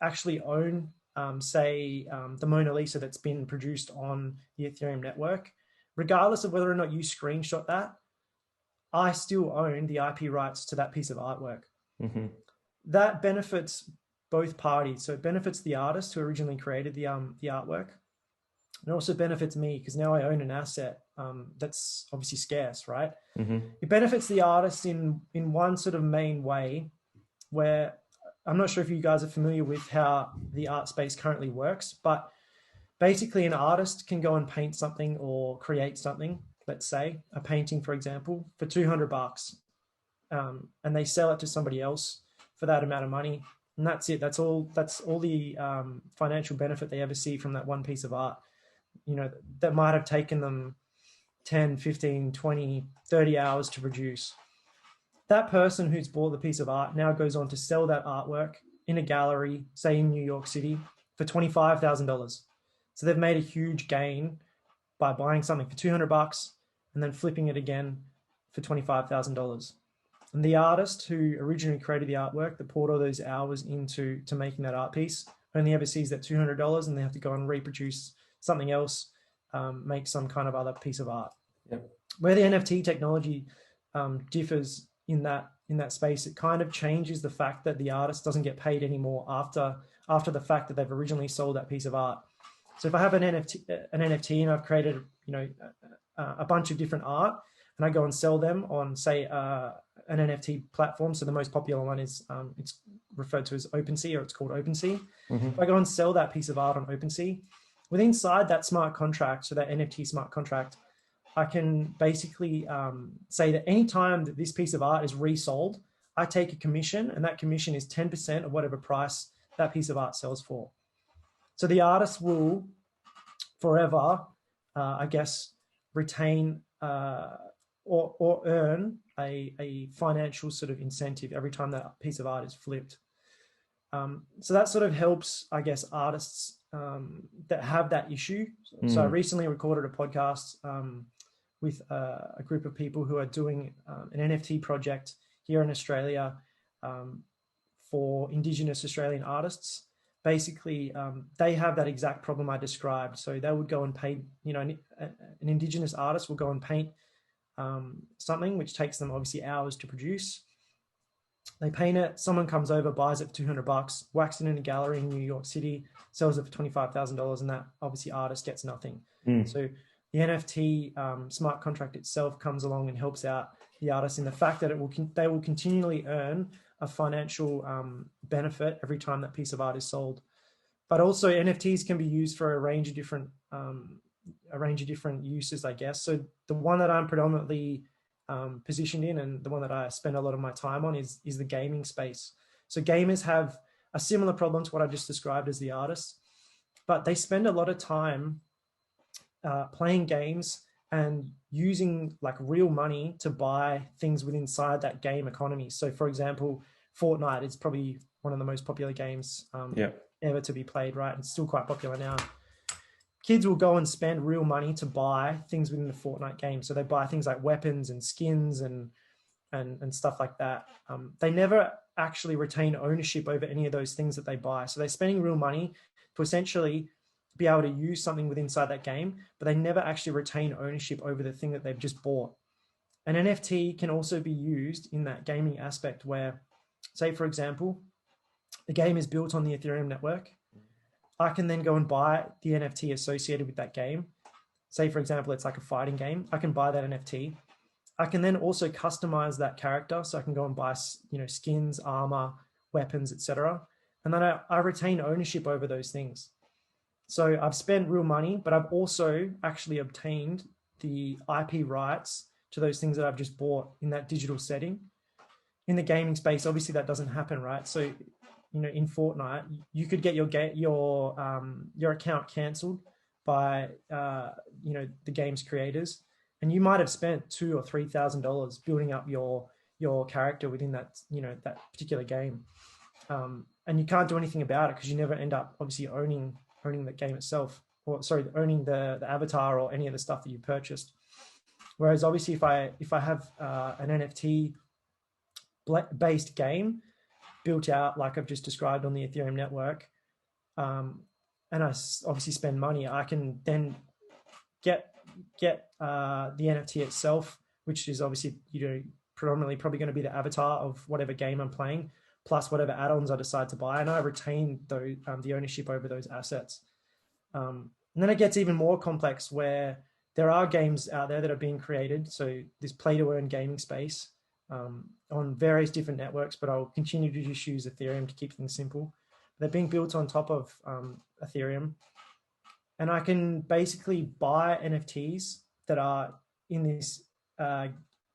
actually own, the Mona Lisa that's been produced on the Ethereum network, regardless of whether or not you screenshot that, I still own the IP rights to that piece of artwork. Mm-hmm. That benefits both parties. So it benefits the artist who originally created the artwork, It also benefits me because now I own an asset that's obviously scarce, right? Mm-hmm. It benefits the artist in one sort of main way, where I'm not sure if you guys are familiar with how the art space currently works, but basically an artist can go and paint something or create something, let's say a painting, for example, for $200, and they sell it to somebody else for that amount of money. And that's it. That's all the financial benefit they ever see from that one piece of art. You know, that might have taken them 10, 15, 20, 30 hours to produce. That person who's bought the piece of art now goes on to sell that artwork in a gallery, say in New York City, for $25,000. So they've made a huge gain by buying something for $200 and then flipping it again for $25,000. And the artist who originally created the artwork, that poured all those hours into making that art piece, only ever sees that $200, and they have to go and reproduce something else, make some kind of other piece of art. Yep. Where the NFT technology differs in that space, it kind of changes the fact that the artist doesn't get paid anymore after the fact that they've originally sold that piece of art. So if I have an NFT and I've created, you know, a bunch of different art, and I go and sell them on, say, an NFT platform. So the most popular one is it's referred to as OpenSea, or it's called OpenSea. Mm-hmm. If I go and sell that piece of art on OpenSea, within inside that smart contract, so that NFT smart contract, I can basically say that any time that this piece of art is resold, I take a commission, and that commission is 10% of whatever price that piece of art sells for. So the artist will forever, I guess, retain or earn a financial sort of incentive every time that piece of art is flipped. So that sort of helps, I guess, artists that have that issue. So I recently recorded a podcast with a group of people who are doing an NFT project here in Australia for Indigenous Australian artists. Basically, they have that exact problem I described. So they would go and pay, you know, an Indigenous artist will go and paint something which takes them obviously hours to produce. They paint it, someone comes over, buys it for $200, whacks it in a gallery in New York City, sells it for $25,000, and that obviously artist gets nothing. So the NFT smart contract itself comes along and helps out the artist in the fact that they will continually earn a financial benefit every time that piece of art is sold. But also NFTs can be used for a range of different uses, I guess. So the one that I'm predominantly positioned in, and the one that I spend a lot of my time on, is the gaming space. So gamers have a similar problem to what I just described as the artists, but they spend a lot of time playing games and using like real money to buy things within inside that game economy. So for example, Fortnite is probably one of the most popular games ever to be played, right? It's still quite popular now. Kids will go and spend real money to buy things within the Fortnite game. So they buy things like weapons and skins and stuff like that. They never actually retain ownership over any of those things that they buy. So they're spending real money to essentially be able to use something within inside that game, but they never actually retain ownership over the thing that they've just bought. An NFT can also be used in that gaming aspect where, say, for example, the game is built on the Ethereum network. I can then go and buy the NFT associated with that game. Say, for example, it's like a fighting game. I can buy that NFT. I can then also customize that character. So I can go and buy, you know, skins, armor, weapons, etc. And then I retain ownership over those things. So I've spent real money, but I've also actually obtained the IP rights to those things that I've just bought in that digital setting. In the gaming space, obviously that doesn't happen, right? So, you know, in Fortnite, you could get your account cancelled by you know, the game's creators, and you might have spent $2,000 or $3,000 building up your character within that, you know, that particular game, and you can't do anything about it because you never end up obviously owning the game itself, or sorry, owning the avatar or any of the stuff that you purchased. Whereas obviously if I have an NFT based game built out like I've just described on the Ethereum network, and I obviously spend money, I can then get the NFT itself, which is obviously, you know, predominantly probably going to be the avatar of whatever game I'm playing, plus whatever add-ons I decide to buy, and I retain the ownership over those assets. And And then it gets even more complex where there are games out there that are being created. So this play to earn gaming space on various different networks, but I'll continue to just use Ethereum to keep things simple. They're being built on top of Ethereum. And I can basically buy NFTs that are in this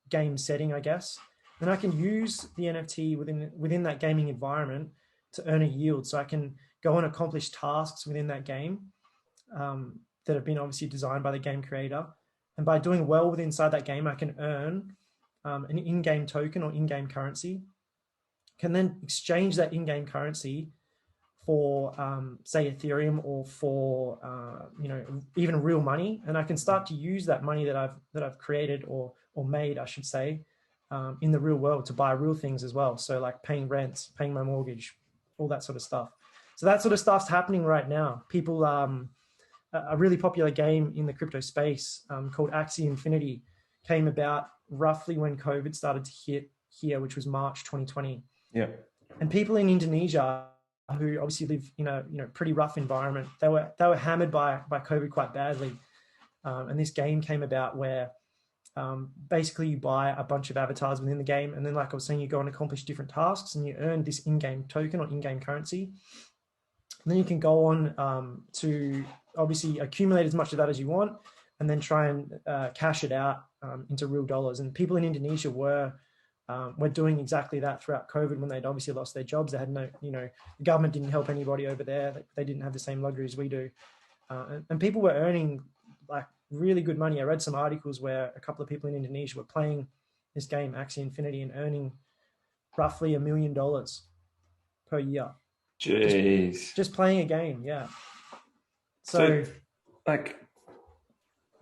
game setting, I guess. And I can use the NFT within that gaming environment to earn a yield. So I can go and accomplish tasks within that game that have been obviously designed by the game creator. And by doing well inside that game, I can earn an in-game token or in-game currency. Can then exchange that in-game currency for say Ethereum or for even real money, and I can start to use that money that I've created or made, I should say, in the real world to buy real things as well. So like paying rent, paying my mortgage, all that sort of stuff. So that sort of stuff's happening right now. People, a really popular game in the crypto space called Axie Infinity came about roughly when COVID started to hit here, which was March 2020. Yeah. And people in Indonesia who obviously live in a pretty rough environment, they were hammered by COVID quite badly. And this game came about where basically you buy a bunch of avatars within the game, and then like I was saying, you go and accomplish different tasks, and you earn this in-game token or in-game currency. And then you can go on to obviously accumulate as much of that as you want, and then try and cash it out into real dollars. And people in Indonesia were doing exactly that throughout COVID when they'd obviously lost their jobs. They had no, the government didn't help anybody over there. They didn't have the same luxuries we do. And people were earning like really good money. I read some articles where a couple of people in Indonesia were playing this game, Axie Infinity, and earning roughly $1 million per year. Jeez. Just playing a game, yeah. So like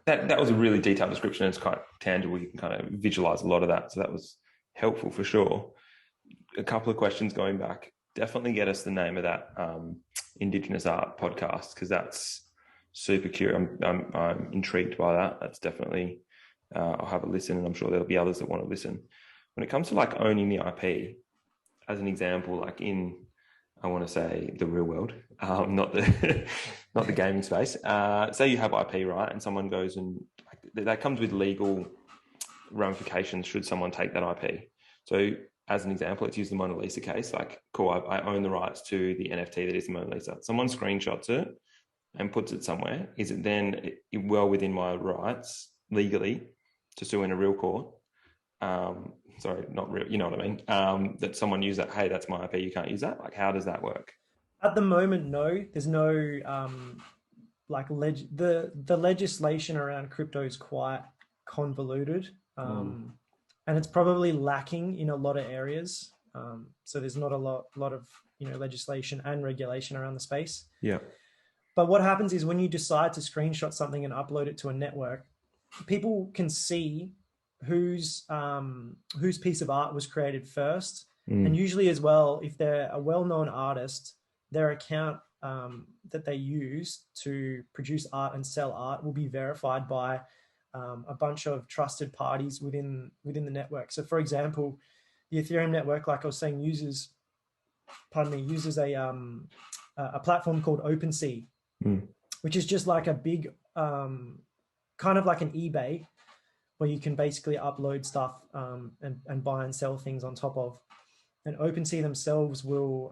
that was a really detailed description. It's quite tangible. You can kind of visualize a lot of that. So that was helpful for sure. A couple of questions going back. Definitely get us the name of that Indigenous Art podcast, because that's super curious. I'm intrigued by that. That's definitely I'll have a listen, and I'm sure there'll be others that want to listen. When it comes to like owning the IP, as an example, like in, I want to say the real world, not the not the gaming space. Say you have IP, right, and someone goes and that comes with legal ramifications should someone take that IP. So as an example, let's use the Mona Lisa case. Like, cool, I own the rights to the NFT that is the Mona Lisa. Someone screenshots it and puts it somewhere. Is it then well within my rights legally to sue in a real court? Sorry, not real, you know what I mean? That someone use that, hey, that's my IP, you can't use that. Like, how does that work? At the moment, no. There's no the legislation around crypto is quite convoluted, and it's probably lacking in a lot of areas. So there's not a lot of legislation and regulation around the space. Yeah. But what happens is when you decide to screenshot something and upload it to a network, people can see whose piece of art was created first. And usually as well, if they're a well-known artist, their account that they use to produce art and sell art will be verified by a bunch of trusted parties within the network. So for example, the Ethereum network, like I was saying, uses a platform called OpenSea, which is just like a big kind of like an eBay, where you can basically upload stuff and buy and sell things on top of. And OpenSea themselves will,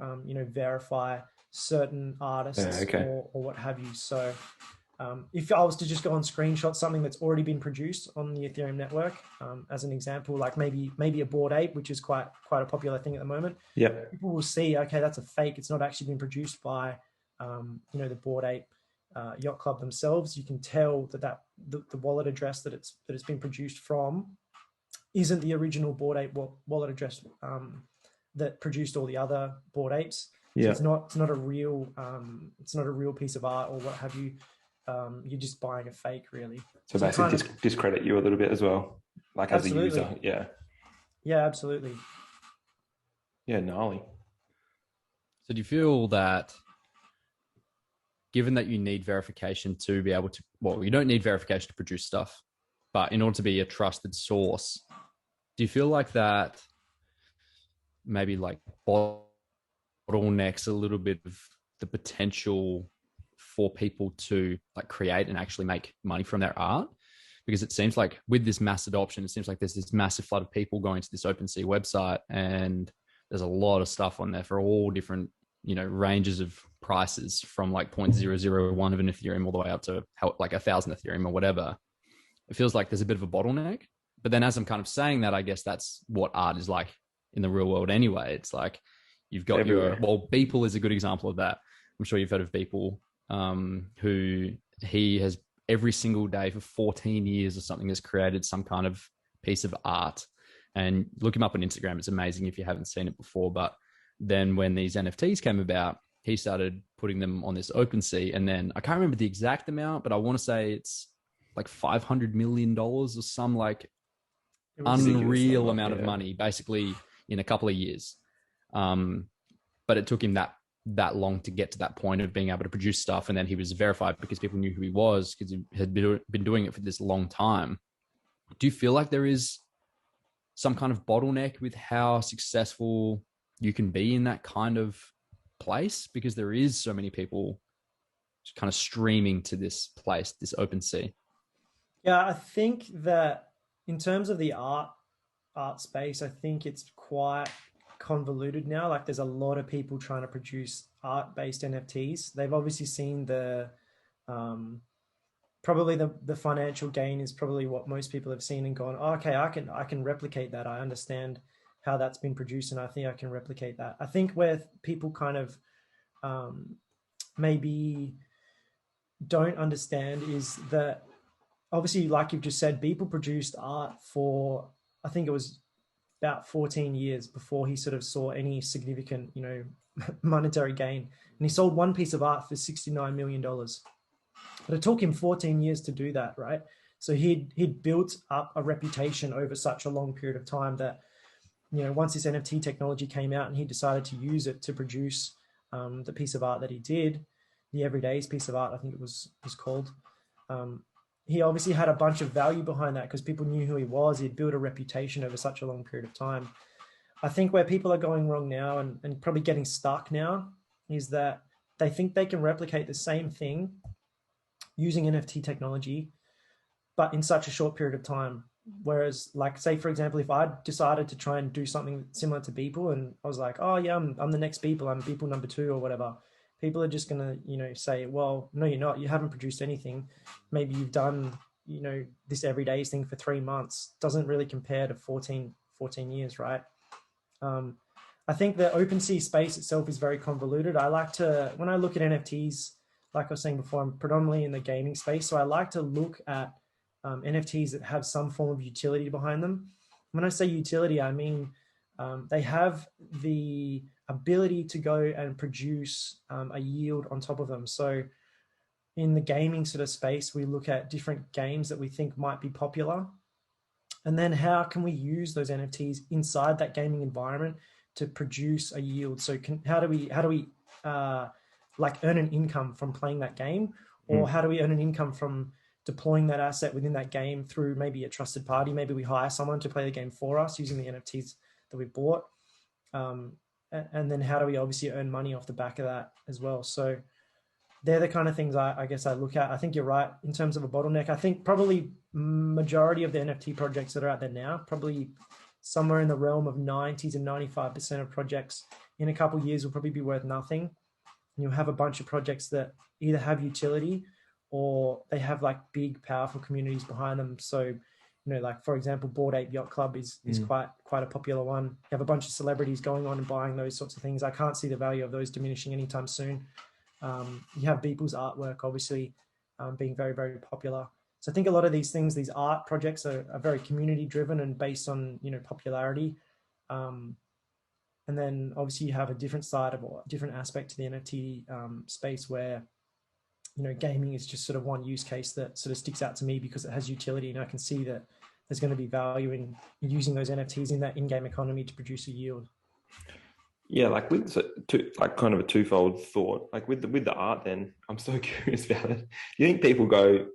verify certain artists or what have you. So if I was to just go and screenshot something that's already been produced on the Ethereum network, as an example, like maybe a Bored Ape, which is quite a popular thing at the moment. Yeah, people will see, okay, that's a fake. It's not actually been produced by, the Bored Ape Yacht Club themselves. You can tell that the wallet address that it's been produced from isn't the original Bored Ape wallet address that produced all the other Bored Apes. So it's not a real piece of art or what have you. You're just buying a fake, really. So basically discredit you a little bit as well, like absolutely. As a user. Yeah, absolutely. Yeah, gnarly. So do you feel that, given that you need verification to be able to, well, you don't need verification to produce stuff, but in order to be a trusted source, do you feel like that maybe like bottlenecks a little bit of the potential for people to like create and actually make money from their art? Because it seems like with this mass adoption, it seems like there's this massive flood of people going to this OpenSea website, and there's a lot of stuff on there for all different, ranges of prices, from like 0.001 of an Ethereum all the way up to like 1,000 Ethereum or whatever. It feels like there's a bit of a bottleneck. But then as I'm kind of saying that, I guess that's what art is like in the real world anyway. It's like you've got Beeple is a good example of that. I'm sure you've heard of Beeple, who he has every single day for 14 years or something has created some kind of piece of art. And look him up on Instagram. It's amazing if you haven't seen it before. But then when these NFTs came about, he started putting them on this OpenSea. And then I can't remember the exact amount, but I want to say it's like $500 million or some like unreal amount of money, basically in a couple of years. But it took him that long to get to that point of being able to produce stuff. And then he was verified because people knew who he was, because he had been doing it for this long time. Do you feel like there is some kind of bottleneck with how successful you can be in that kind of place? Because there is so many people just kind of streaming to this place, this OpenSea. Yeah, I think that in terms of the art space, I think it's quite convoluted now. Like there's a lot of people trying to produce art-based NFTs. They've obviously seen probably the financial gain is probably what most people have seen and gone, oh, okay, I can replicate that. I understand how that's been produced, and I think I can replicate that. I think where people kind of maybe don't understand is that obviously, like you've just said, Beeple produced art for, I think it was about 14 years before he sort of saw any significant, monetary gain. And he sold one piece of art for $69 million. But it took him 14 years to do that, right? So he'd built up a reputation over such a long period of time that, once this NFT technology came out and he decided to use it to produce the piece of art that he did, the Everyday's piece of art, I think it was called, he obviously had a bunch of value behind that because people knew who he was. He'd built a reputation over such a long period of time. I think where people are going wrong now and probably getting stuck now is that they think they can replicate the same thing using NFT technology, but in such a short period of time. Whereas, like, say, for example, if I decided to try and do something similar to Beeple and I was like, oh, yeah, I'm the next Beeple, I'm Beeple number 2 or whatever, people are just going to, say, well, no, you're not. You haven't produced anything. Maybe you've done, this Everyday's thing for 3 months. Doesn't really compare to 14 years, right? I think the OpenSea space itself is very convoluted. I like to, when I look at NFTs, like I was saying before, I'm predominantly in the gaming space. So I like to look at NFTs that have some form of utility behind them. When I say utility, I mean they have the ability to go and produce a yield on top of them. So in the gaming sort of space, we look at different games that we think might be popular. And then how can we use those NFTs inside that gaming environment to produce a yield? So how do we like earn an income from playing that game? Or how do we earn an income from deploying that asset within that game through maybe a trusted party? Maybe we hire someone to play the game for us using the NFTs that we bought. And then how do we obviously earn money off the back of that as well? So they're the kind of things I guess I look at. I think you're right in terms of a bottleneck. I think probably majority of the NFT projects that are out there now, probably somewhere in the realm of 90 to 95% of projects in a couple of years will probably be worth nothing. And you'll have a bunch of projects that either have utility or they have like big, powerful communities behind them. So, like for example, Bored Ape Yacht Club is quite a popular one. You have a bunch of celebrities going on and buying those sorts of things. I can't see the value of those diminishing anytime soon. You have Beeple's artwork, obviously, being very, very popular. So I think a lot of these things, these art projects are very community driven and based on, popularity. And then obviously you have a different side of or different aspect to the NFT space where, gaming is just sort of one use case that sort of sticks out to me because it has utility, and I can see that there's going to be value in using those NFTs in that in-game economy to produce a yield. Yeah, like with kind of a twofold thought. Like with the art, then I'm so curious about it. Do you think people go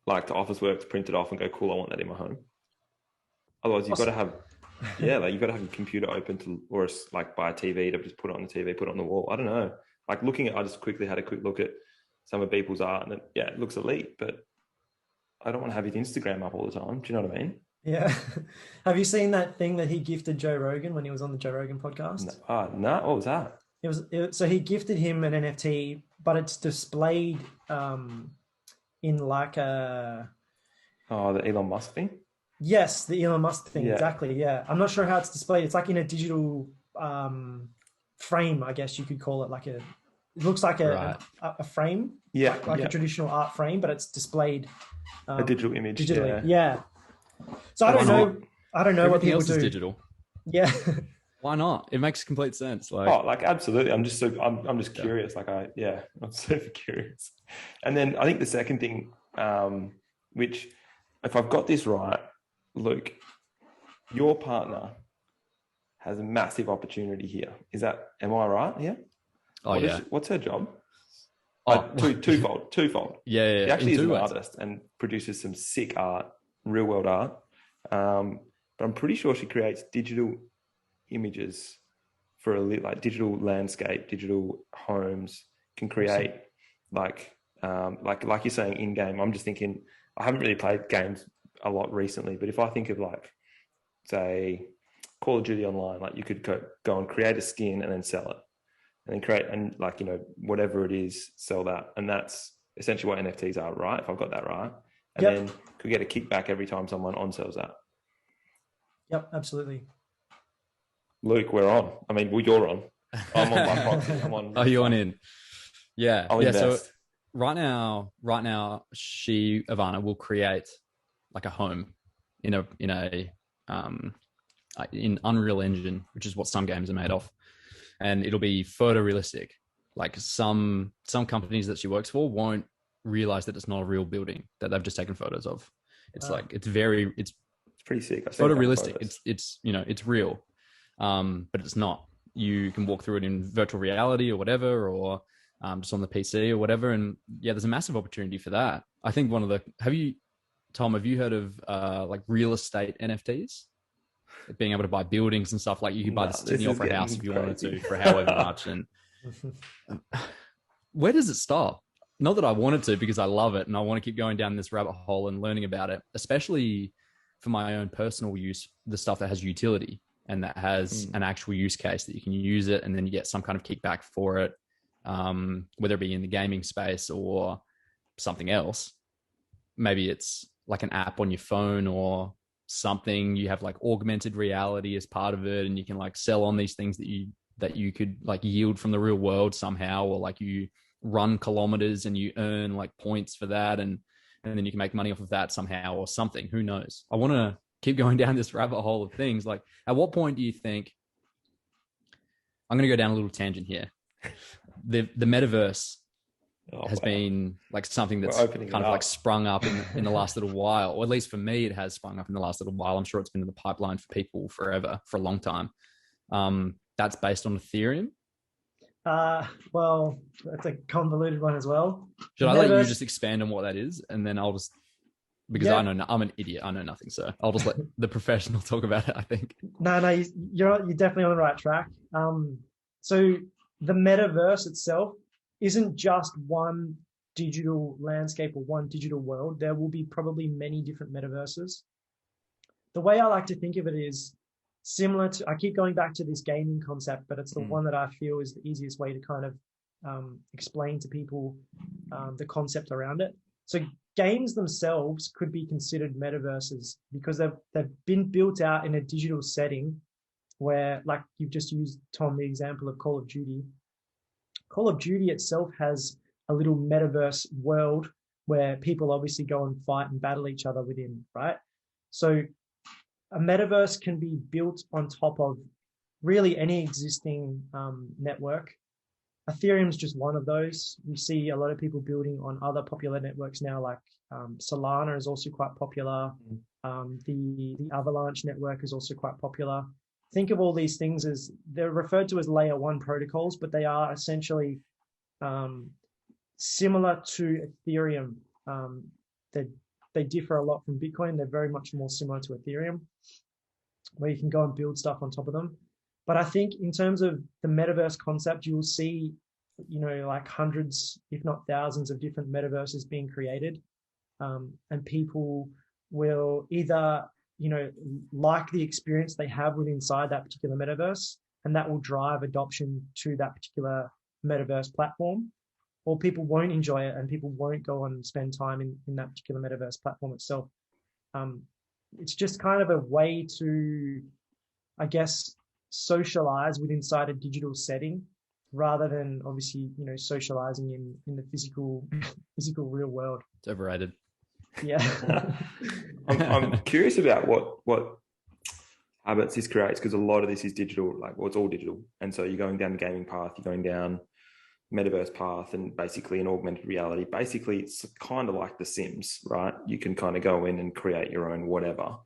like to office work to print it off and go, cool, I want that in my home? Otherwise, you've got to have, like you've got to have your computer open to, or like buy a TV to just put it on the TV, put it on the wall. I don't know. Like I just quickly had a quick look at some of people's art, and it looks elite, but I don't want to have his Instagram up all the time. Do you know what I mean? Yeah. Have you seen that thing that he gifted Joe Rogan when he was on the Joe Rogan podcast? No. What was that? So he gifted him an NFT, but it's displayed in like a... Oh, the Elon Musk thing? Yes, the Elon Musk thing, exactly, yeah. I'm not sure how it's displayed. It's like in a digital frame, I guess you could call it. It looks like a frame, like a traditional art frame, but it's displayed... a digital image. Digitally, yeah. So I don't know what people do. Is digital. Yeah. Why not? It makes complete sense. Absolutely. I'm just curious. I'm super curious. And then I think the second thing, which if I've got this right, Luke, your partner has a massive opportunity here. Am I right? Yeah. What's her job? Twofold. Yeah. She actually is an artist and produces some sick art, real world art. But I'm pretty sure she creates digital images for digital landscape, digital homes, can create like you're saying in game. I'm just thinking, I haven't really played games a lot recently, but if I think of say Call of Duty Online, you could go and create a skin and then sell it, and then create whatever it is, sell that, and that's essentially what NFTs are, right? If I've got that right, and then could get a kickback every time someone on-sells that. Yep, absolutely. Luke, we're on. I mean, you're on. I'm on my proxy. I'm on. Oh, you're on in. Yeah. I'll invest. So right now, Ivana will create a home in Unreal Engine, which is what some games are made of, and it'll be photorealistic. Some companies that she works for won't realize that it's not a real building that they've just taken photos of. It's it's pretty sick. Photorealistic. It's real, but it's not. You can walk through it in virtual reality or whatever, or just on the PC or whatever. And there's a massive opportunity for that. I think have you heard of real estate NFTs? Being able to buy buildings and stuff, you could buy the Sydney Opera House if you wanted to for however much. And where does it stop? Not that I wanted to, because I love it and I want to keep going down this rabbit hole and learning about it, especially for my own personal use, the stuff that has utility and that has an actual use case that you can use it and then you get some kind of kickback for it, whether it be in the gaming space or something else. Maybe it's like an app on your phone or something. You have augmented reality as part of it, and you can sell on these things that you could yield from the real world somehow, or you run kilometers and you earn points for that, and then you can make money off of that somehow or something. Who knows? I want to keep going down this rabbit hole of things. At what point do you think, I'm going to go down a little tangent here, the metaverse has been something that's kind of sprung up in the last little while, or at least for me, it has sprung up in the last little while. I'm sure it's been in the pipeline for people forever, for a long time. That's based on Ethereum. Well, that's a convoluted one as well. Should I let you just expand on what that is, and then I'll just, because I'm an idiot, I know nothing, so I'll just let the professional talk about it. I think. No, you're definitely on the right track. So the metaverse itself isn't just one digital landscape or one digital world. There will be probably many different metaverses. The way I like to think of it is similar to, I keep going back to this gaming concept, but it's the one that I feel is the easiest way to kind of explain to people the concept around it. So games themselves could be considered metaverses because they've been built out in a digital setting where, you've just used, Tom, the example of Call of Duty. Call of Duty itself has a little metaverse world where people obviously go and fight and battle each other within, right? So a metaverse can be built on top of really any existing network. Ethereum is just one of those. You see a lot of people building on other popular networks now, Solana is also quite popular. The Avalanche network is also quite popular. Think of all these things as, they're referred to as layer one protocols, but they are essentially similar to Ethereum. They differ a lot from Bitcoin. They're very much more similar to Ethereum, where you can go and build stuff on top of them. But I think in terms of the metaverse concept, you will see like hundreds, if not thousands of different metaverses being created. And people will either, like the experience they have with inside that particular metaverse, and that will drive adoption to that particular metaverse platform, or people won't enjoy it and people won't go on and spend time in that particular metaverse platform itself. It's just kind of a way to, I guess, socialize with inside a digital setting, rather than obviously, socializing in the physical real world. It's overrated. Yeah. I'm curious about what habits this creates, because a lot of this is digital, it's all digital. And so you're going down the gaming path, you're going down metaverse path, and basically an augmented reality. Basically, it's kind of like The Sims, right? You can kind of go in and create your own whatever,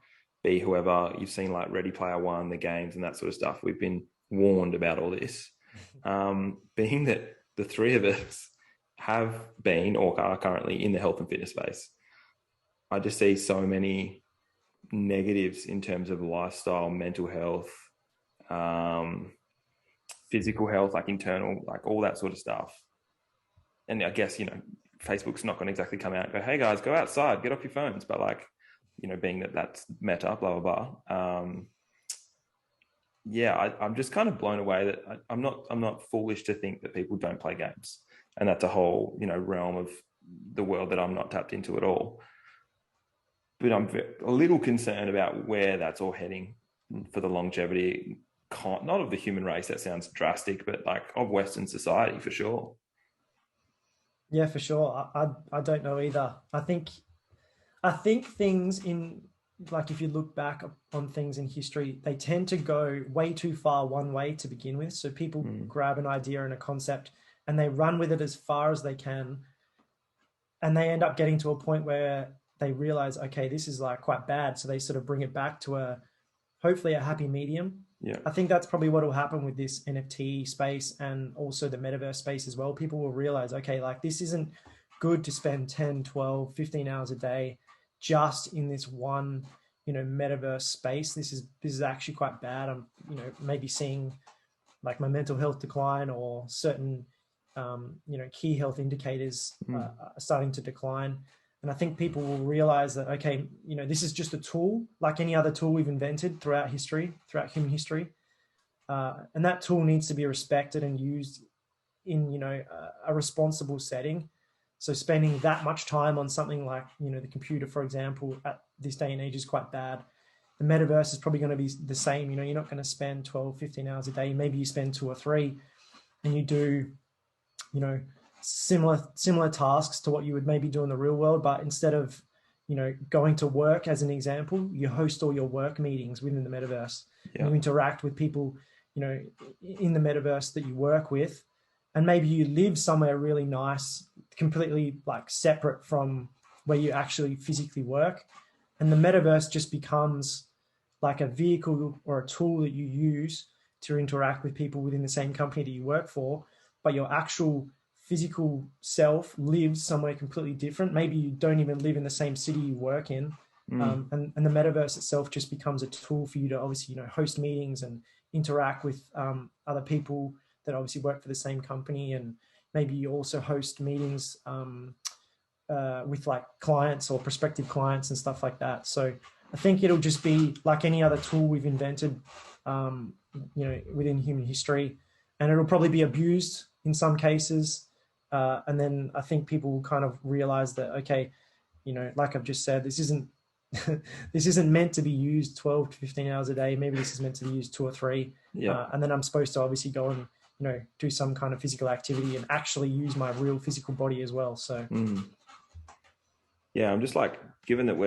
be whoever. You've seen like Ready Player One, the games and that sort of stuff. We've been warned about all this. Being that the three of us have been or are currently in the health and fitness space, I just see so many negatives in terms of lifestyle, mental health, physical health, like internal, like all that sort of stuff. And I guess, Facebook's not going to exactly come out and go, hey guys, go outside, get off your phones. But being that that's Meta, blah, blah, blah. I'm just kind of blown away that I'm not foolish to think that people don't play games. And that's a whole, realm of the world that I'm not tapped into at all. But I'm a little concerned about where that's all heading for the longevity, not of the human race, that sounds drastic, but of Western society for sure. Yeah, for sure. I don't know either. I think things in, if you look back on things in history, they tend to go way too far one way to begin with. So people grab an idea and a concept and they run with it as far as they can. And they end up getting to a point where they realize, okay, this is quite bad. So they sort of bring it back to hopefully a happy medium. Yeah. I think that's probably what will happen with this NFT space and also the metaverse space as well. People will realize, okay, this isn't good to spend 10, 12, 15 hours a day just in this one, metaverse space. This is actually quite bad. I'm, maybe seeing my mental health decline, or certain, key health indicators are starting to decline. And I think people will realize that, okay, this is just a tool like any other tool we've invented throughout human history. And that tool needs to be respected and used in, a responsible setting. So spending that much time on something like, the computer, for example, at this day and age is quite bad. The metaverse is probably going to be the same. You're not going to spend 12, 15 hours a day. Maybe you spend 2 or 3 and you do, similar tasks to what you would maybe do in the real world. But instead of, going to work as an example, you host all your work meetings within the metaverse. Yeah. You interact with people, in the metaverse that you work with. And maybe you live somewhere really nice, completely separate from where you actually physically work. And the metaverse just becomes a vehicle or a tool that you use to interact with people within the same company that you work for. But your actual physical self lives somewhere completely different. Maybe you don't even live in the same city you work in. And the metaverse itself just becomes a tool for you to obviously, host meetings and interact with other people that obviously work for the same company. And maybe you also host meetings with clients or prospective clients and stuff like that. So I think it'll just be like any other tool we've invented, within human history, and it'll probably be abused in some cases. And then I think people will kind of realize that, okay, like I've just said, this isn't meant to be used 12 to 15 hours a day. Maybe this is meant to be used 2 or 3. Yeah. And then I'm supposed to obviously go and, do some kind of physical activity and actually use my real physical body as well. So, yeah, I'm just given that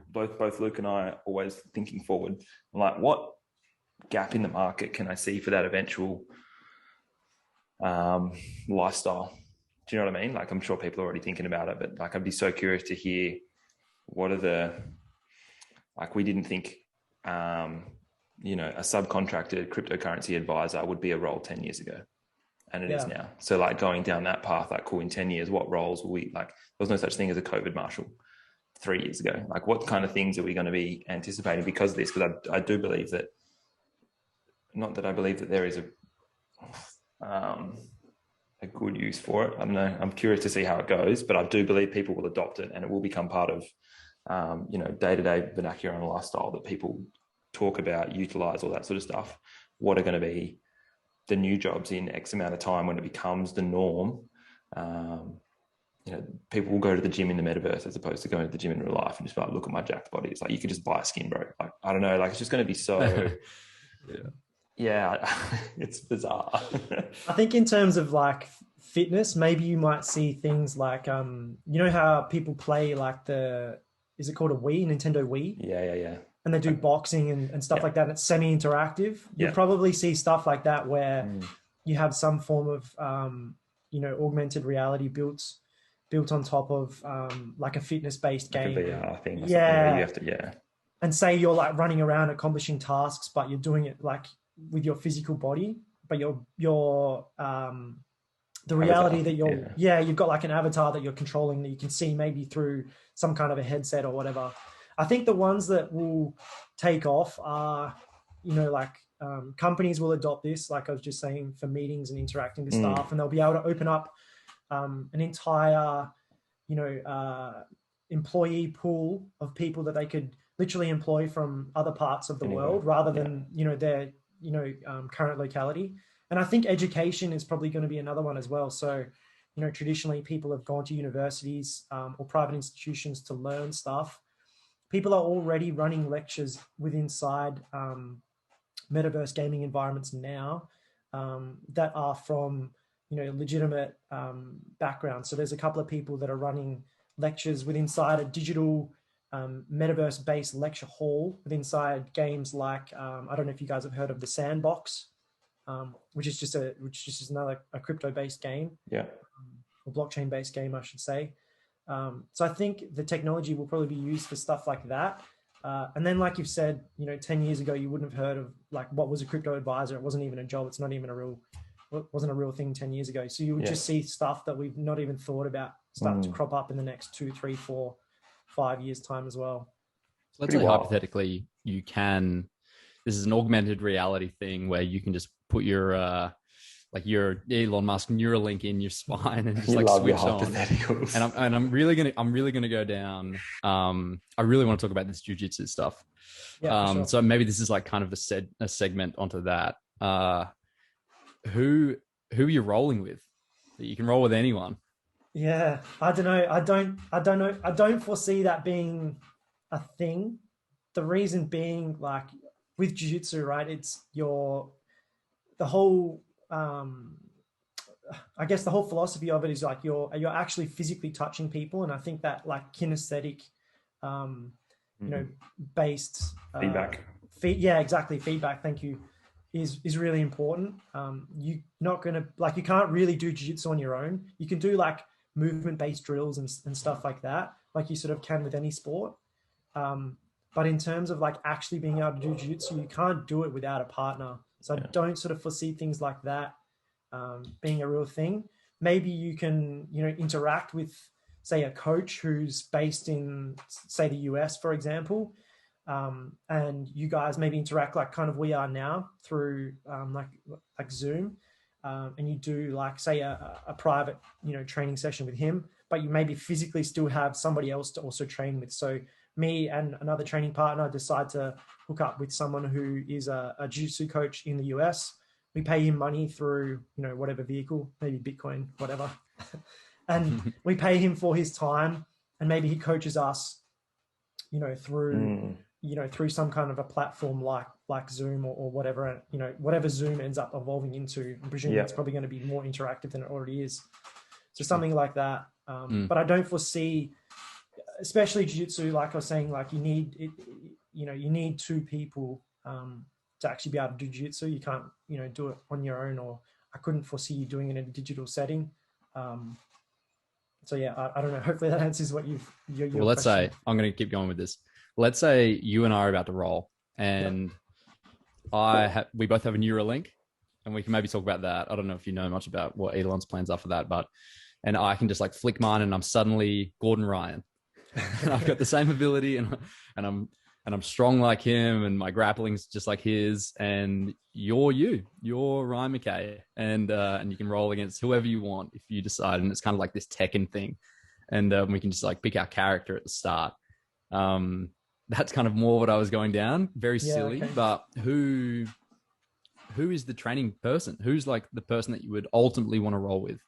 both Luke and I are always thinking forward, I'm what gap in the market can I see for that eventual lifestyle? Do you know what I mean? I'm sure people are already thinking about it, but I'd be so curious to hear what are the, we didn't think, a subcontracted cryptocurrency advisor would be a role 10 years ago. And it is now. So going down that path, cool, in 10 years, what roles will we, there was no such thing as a COVID marshal 3 years ago. What kind of things are we going to be anticipating because of this? Because I do believe that, not that I believe that there is a good use for it. I don't know. I'm curious to see how it goes, but I do believe people will adopt it, and it will become part of, day-to-day vernacular and lifestyle that people talk about, utilize, all that sort of stuff. What are going to be the new jobs in X amount of time when it becomes the norm? People will go to the gym in the metaverse as opposed to going to the gym in real life and just like, look at my jacked body. It's like, you could just buy a skin, bro. Like, I don't know. Like, it's just going to be so, it's bizarre. I think in terms of like fitness, maybe you might see things like, how people play like is it called a Wii, Nintendo Wii? Yeah. And they do boxing and stuff like that. And it's semi-interactive. You'll probably see stuff like that where you have some form of, augmented reality built on top of like a fitness-based game. Like a VR thing. Or yeah. You have to, And say you're like running around accomplishing tasks, but you're doing it like with your physical body, but the reality that you've got like an avatar that you're controlling that you can see maybe through some kind of a headset or whatever. I think the ones that will take off are, companies will adopt this, like I was just saying, for meetings and interacting with staff, and they'll be able to open up an entire, employee pool of people that they could literally employ from other parts of the world rather than, their, current locality. And I think education is probably going to be another one as well. So, traditionally people have gone to universities or private institutions to learn stuff. People are already running lectures inside metaverse gaming environments now that are from, legitimate backgrounds. So there's a couple of people that are running lectures inside a digital metaverse-based lecture hall inside games like, I don't know if you guys have heard of the Sandbox, which is just another crypto-based game, or blockchain-based game, I should say. So I think the technology will probably be used for stuff like that. And then, like you've said, 10 years ago, you wouldn't have heard of like what was a crypto advisor. It wasn't even a job. It's not even wasn't a real thing 10 years ago. So you would just see stuff that we've not even thought about start to crop up in the next 2, 3, 4, 5 years time as well. So let's say hypothetically, this is an augmented reality thing where you can just put your Elon Musk Neuralink in your spine and just like switch on. And I'm really gonna go down. I really want to talk about this jiu-jitsu stuff. Sure. So maybe this is like kind of a segment onto that. Who are you rolling with? That you can roll with anyone. Yeah, I don't know. I don't know. I don't foresee that being a thing. The reason being, like with jiu-jitsu, right? It's the whole. I guess the whole philosophy of it is like you're actually physically touching people, and I think that like kinesthetic, based feedback. Exactly. Feedback. Thank you. Is really important. You're not gonna you can't really do jiu-jitsu on your own. You can do like movement-based drills and stuff like that, like you sort of can with any sport. But in terms of like actually being able to do jiu-jitsu, you can't do it without a partner. So I don't sort of foresee things like that being a real thing. Maybe you can, interact with, say, a coach who's based in, say, the US, for example, and you guys maybe interact like kind of we are now through like Zoom, and you do like, say, a private, training session with him, but you maybe physically still have somebody else to also train with. So me and another training partner decide to hook up with someone who is a jiu-jitsu coach in the US. We pay him money through, whatever vehicle, maybe Bitcoin, whatever. And we pay him for his time, and maybe he coaches us, through, through some kind of a platform like Zoom or whatever, whatever Zoom ends up evolving into. I'm presuming it's probably going to be more interactive than it already is. So something like that. But I don't foresee, especially jiu-jitsu, like I was saying, like you need two people to actually be able to do jiu-jitsu. You can't, do it on your own, or I couldn't foresee you doing it in a digital setting. So yeah, I don't know. Hopefully that answers what your well, let's say, I'm going to keep going with this. Let's say you and I are about to roll, and we both have a Neuralink, and we can maybe talk about that. I don't know if you know much about what Elon's plans are for that, and I can just like flick mine, and I'm suddenly Gordon Ryan. And I've got the same ability, and I'm and I'm strong like him, and my grappling's just like his, and you're Ryan Mckay, and you can roll against whoever you want if you decide, and it's kind of like this Tekken thing, and we can just like pick our character at the start. That's kind of more what I was going down. Very silly, okay. But who is the training person? Who's like the person that you would ultimately want to roll with?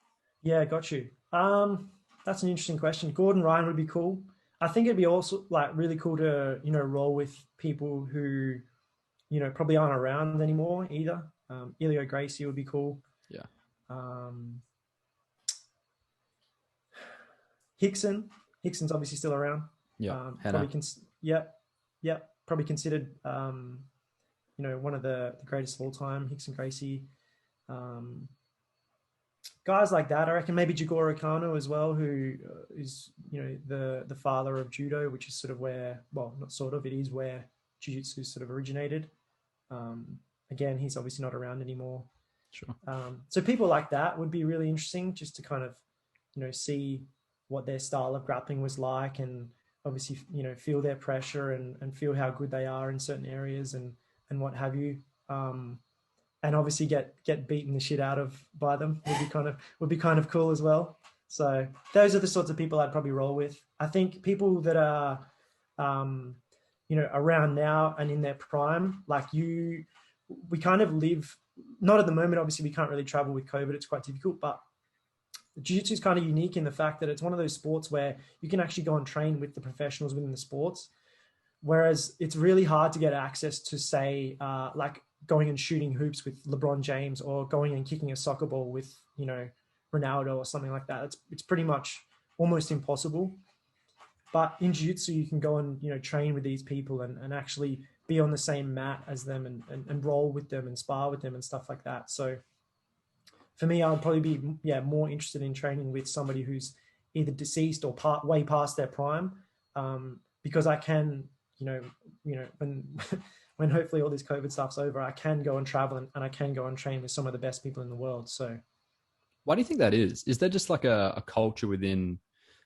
Yeah, got you. That's an interesting question. Gordon Ryan would be cool. I think it'd be also like really cool to, roll with people who, probably aren't around anymore either. Ilio Gracie would be cool. Yeah. Hickson's obviously still around. Yeah. Probably considered, one of the greatest of all time, Hickson Gracie. Guys like that, I reckon maybe Jigoro Kano as well, who is, the father of judo, which is sort of where, well, not sort of, it is where jiu-jitsu sort of originated. Again, he's obviously not around anymore. Sure. So people like that would be really interesting, just to kind of, see what their style of grappling was like, and obviously, feel their pressure and feel how good they are in certain areas and what have you. And obviously get beaten the shit out of by them would be kind of cool as well. So those are the sorts of people I'd probably roll with. I think people that are, around now and in their prime, like we kind of live, not at the moment, obviously we can't really travel with COVID. It's quite difficult, but jiu-jitsu is kind of unique in the fact that it's one of those sports where you can actually go and train with the professionals within the sports. Whereas it's really hard to get access to, say, like going and shooting hoops with LeBron James, or going and kicking a soccer ball with, Ronaldo or something like that. It's pretty much almost impossible. But in jiu-jitsu, you can go and, train with these people and actually be on the same mat as them and roll with them and spar with them and stuff like that. So for me, I would probably be, more interested in training with somebody who's either deceased or way past their prime, because I can, when hopefully all this COVID stuff's over, I can go and travel and I can go and train with some of the best people in the world. So why do you think that is? Is there just like a culture within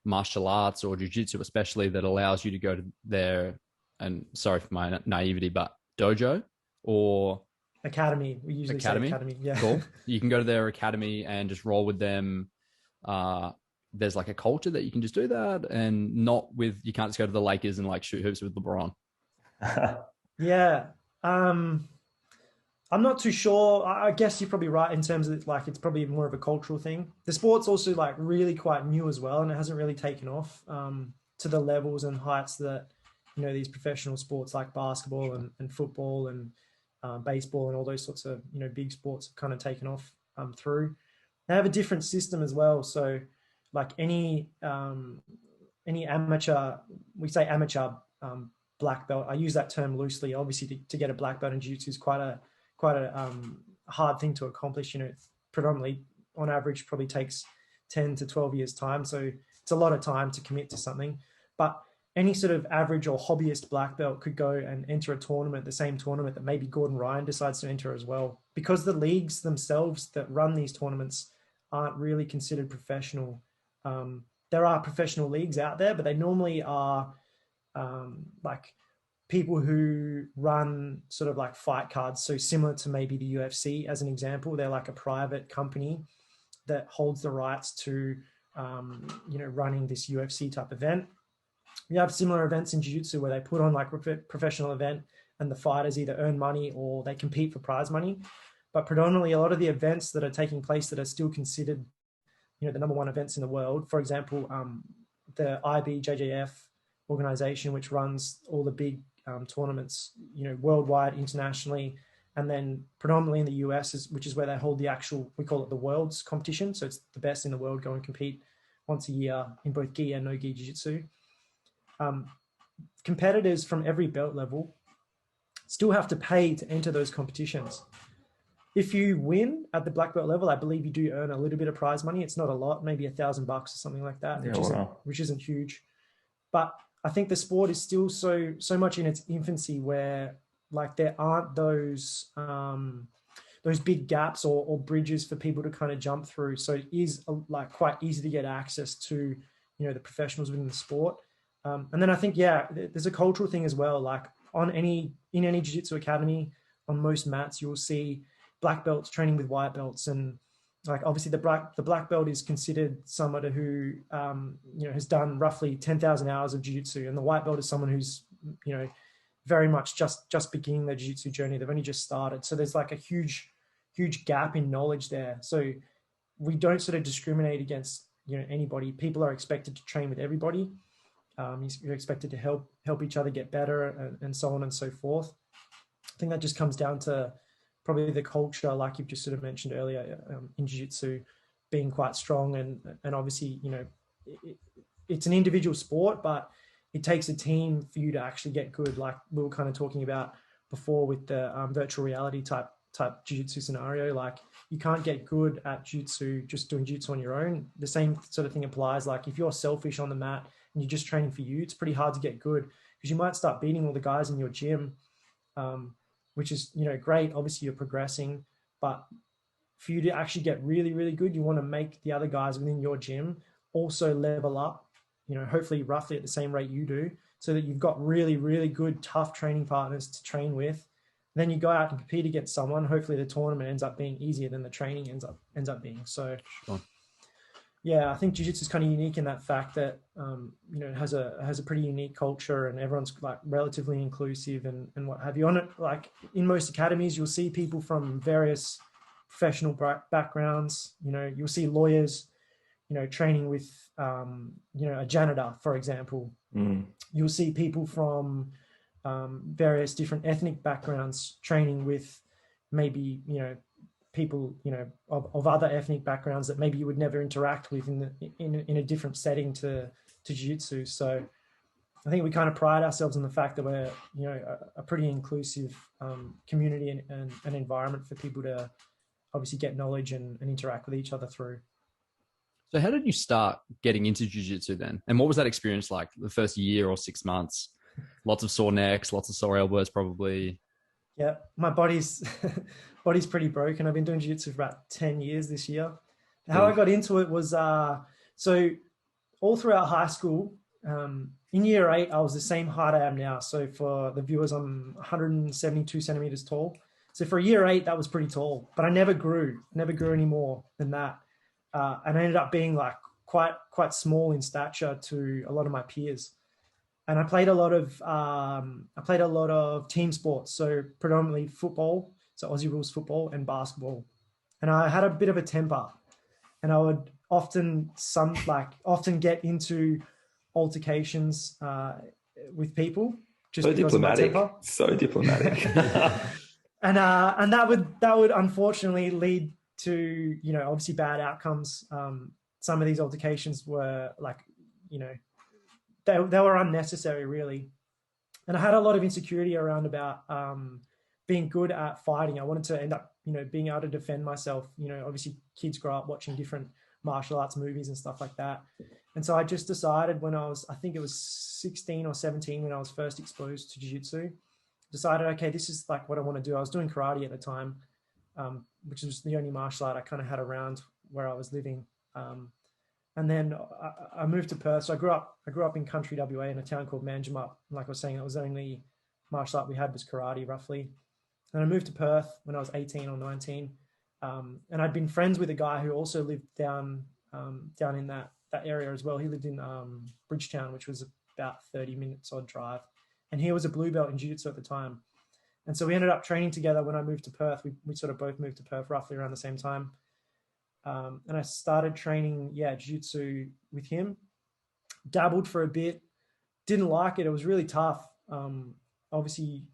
martial arts or jiu-jitsu especially that allows you to go to their, and sorry for my naivety, but dojo or academy? We usually say academy. Yeah. Cool. You can go to their academy and just roll with them. There's like a culture that you can just do that, and not with, you can't just go to the Lakers and like shoot hoops with LeBron. Yeah. I'm not too sure. I guess you're probably right in terms of like, it's probably more of a cultural thing. The sport's also like really quite new as well, and it hasn't really taken off to the levels and heights that, these professional sports like basketball and football and baseball and all those sorts of, big sports have kind of taken off through. They have a different system as well. So like any amateur, we say amateur black belt. I use that term loosely. Obviously, to get a black belt in jiu-jitsu is quite a hard thing to accomplish. Predominantly on average probably takes 10 to 12 years time. So it's a lot of time to commit to something. But any sort of average or hobbyist black belt could go and enter a tournament, the same tournament that maybe Gordon Ryan decides to enter as well, because the leagues themselves that run these tournaments aren't really considered professional. There are professional leagues out there, but they normally are like people who run sort of like fight cards. So similar to maybe the UFC as an example, they're like a private company that holds the rights to, running this UFC type event. We have similar events in jiu-jitsu where they put on like a professional event and the fighters either earn money or they compete for prize money. But predominantly a lot of the events that are taking place that are still considered, the number one events in the world, for example, the IBJJF organization, which runs all the big tournaments, worldwide, internationally, and then predominantly in the US, which is where they hold the actual, we call it the world's competition. So it's the best in the world go and compete once a year in both gi and no gi jiu-jitsu. Competitors from every belt level still have to pay to enter those competitions. If you win at the black belt level, I believe you do earn a little bit of prize money. It's not a lot, maybe $1,000 or something like that, which isn't huge. But I think the sport is still so much in its infancy where like there aren't those big gaps or bridges for people to kind of jump through. So it is like quite easy to get access to, the professionals within the sport. And then I think, there's a cultural thing as well. Like in any jiu-jitsu academy, on most mats, you'll see black belts training with white belts. And like, obviously the black belt is considered someone who, has done roughly 10,000 hours of jiu-jitsu. And the white belt is someone who's, very much just beginning their jiu-jitsu journey. They've only just started. So there's like a huge gap in knowledge there. So we don't sort of discriminate against, anybody. People are expected to train with everybody. You're expected to help each other get better, and so on and so forth. I think that just comes down to probably the culture, like you've just sort of mentioned earlier, in jiu-jitsu being quite strong. And obviously, it's an individual sport, but it takes a team for you to actually get good. Like we were kind of talking about before with the virtual reality type jiu-jitsu scenario. Like you can't get good at jiu-jitsu just doing jiu-jitsu on your own. The same sort of thing applies. Like if you're selfish on the mat and you're just training for you, it's pretty hard to get good, because you might start beating all the guys in your gym, which is, great. Obviously you're progressing, but for you to actually get really, really good, you want to make the other guys within your gym also level up, hopefully roughly at the same rate you do, so that you've got really, really good, tough training partners to train with. Then you go out and compete against someone. Hopefully the tournament ends up being easier than the training ends up being. So, sure. Yeah, I think jiu-jitsu is kind of unique in that fact that, it has a pretty unique culture, and everyone's like relatively inclusive and what have you. On it, like in most academies, you'll see people from various professional backgrounds. You'll see lawyers, training with, a janitor, for example. You'll see people from various different ethnic backgrounds training with maybe, people, of other ethnic backgrounds that maybe you would never interact with in a different setting to jiu-jitsu. So I think we kind of pride ourselves on the fact that we're, a pretty inclusive community and an environment for people to obviously get knowledge and interact with each other through. So how did you start getting into jiu-jitsu then? And what was that experience like the first year or 6 months? Lots of sore necks, lots of sore elbows, probably. Yeah, my body's pretty broken. I've been doing jiu-jitsu for about 10 years this year. How I got into it was, so all throughout high school, in year 8, I was the same height I am now. So for the viewers, I'm 172 centimeters tall. So for year 8, that was pretty tall, but I never grew any more than that. And I ended up being like quite small in stature to a lot of my peers. And I played a lot of team sports, so predominantly football, so Aussie rules football, and basketball. And I had a bit of a temper, and I would often get into altercations with people. Just so diplomatic. So diplomatic. And that would unfortunately lead to, obviously bad outcomes. Some of these altercations were like, they were unnecessary, really. And I had a lot of insecurity around about being good at fighting. I wanted to end up, being able to defend myself. Obviously kids grow up watching different martial arts movies and stuff like that. And so I just decided when I think it was 16 or 17 when I was first exposed to jiu-jitsu, decided, okay, this is like what I want to do. I was doing karate at the time, which was the only martial art I kind of had around where I was living. And then I moved to Perth. So I grew up in country WA in a town called Manjimup. Like I was saying, it was the only martial art we had was karate, roughly. And I moved to Perth when I was 18 or 19. And I'd been friends with a guy who also lived down in that area as well. He lived in Bridgetown, which was about 30 minutes odd drive. And he was a blue belt in jiu-jitsu at the time. And so we ended up training together when I moved to Perth. We sort of both moved to Perth roughly around the same time. And I started training, jiu-jitsu with him. Dabbled for a bit, didn't like it. It was really tough. Obviously,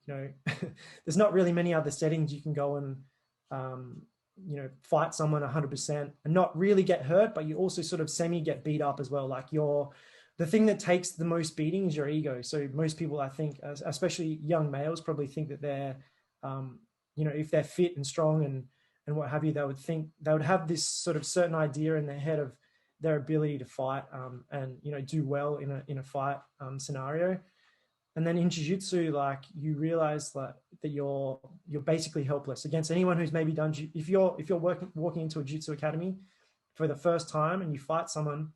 there's not really many other settings you can go and, fight someone 100% and not really get hurt, but you also sort of get beat up as well. Like the thing that takes the most beating is your ego. So most people, I think, especially young males, probably think that they're, if they're fit and strong and what have you, they would have this sort of certain idea in their head of their ability to fight and do well in a fight scenario. And then in jiu-jitsu, like you realize that you're basically helpless against anyone who's maybe done. If you're walking into a jiu-jitsu academy for the first time and you fight someone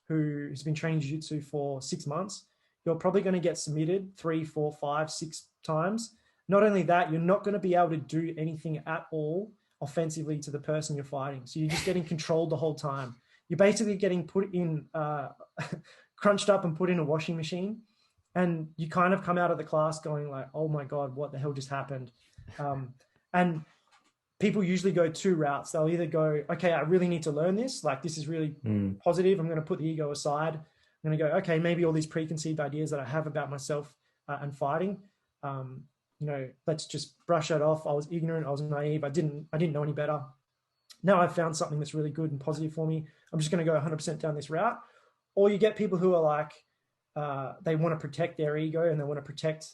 who's been training jiu-jitsu for 6 months, you're probably going to get submitted 3, 4, 5, 6 times. Not only that, you're not going to be able to do anything at all offensively to the person you're fighting. So you're just getting controlled the whole time. You're basically getting put in, crunched up and put in a washing machine. And you kind of come out of the class going like, oh my God, what the hell just happened? And people usually go 2 routes. They'll either go, okay, I really need to learn this. Like, this is really positive. I'm going to put the ego aside. I'm going to go, okay, maybe all these preconceived ideas that I have about myself and fighting, let's just brush that off. I was ignorant. I was naive. I didn't know any better. Now I've found something that's really good and positive for me. I'm just going to go 100% down this route. Or you get people who are like, they want to protect their ego and they want to protect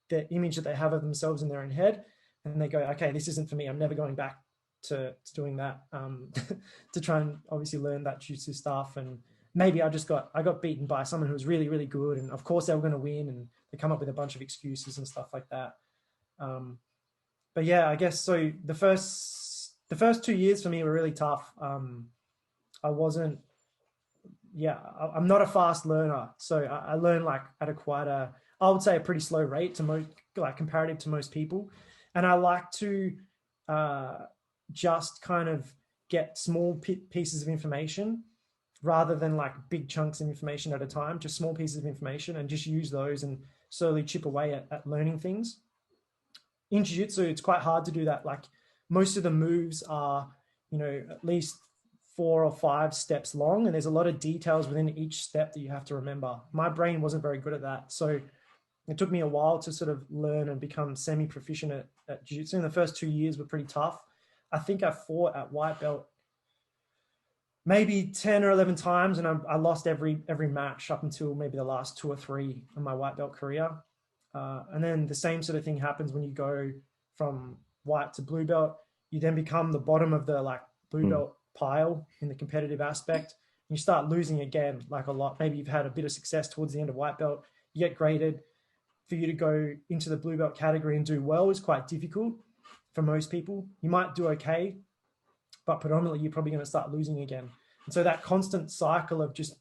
the image that they have of themselves in their own head. And they go, okay, this isn't for me. I'm never going back to doing that, to try and obviously learn that jiu-jitsu stuff. And maybe I got beaten by someone who was really, really good. And of course they were going to win, and they come up with a bunch of excuses and stuff like that. But yeah, I guess so. The first 2 years for me were really tough. I'm not a fast learner. So I learn like at I would say a pretty slow rate to most, like comparative to most people. And I like to just kind of get small pieces of information rather than like big chunks of information at a time, just small pieces of information, and just use those and slowly chip away at learning things. In jiu-jitsu, it's quite hard to do that. Like, most of the moves are, at least 4 or 5 steps long, and there's a lot of details within each step that you have to remember. My brain wasn't very good at that. So it took me a while to sort of learn and become semi-proficient at jiu-jitsu. And the first 2 years were pretty tough. I think I fought at white belt maybe 10 or 11 times, and I lost every match up until maybe the last 2 or 3 of my white belt career. And then the same sort of thing happens when you go from white to blue belt. You then become the bottom of the like blue belt pile in the competitive aspect. And you start losing again, like a lot. Maybe you've had a bit of success towards the end of white belt. You get graded. For you to go into the blue belt category and do well is quite difficult for most people. You might do okay, but predominantly you're probably going to start losing again. And so that constant cycle of just,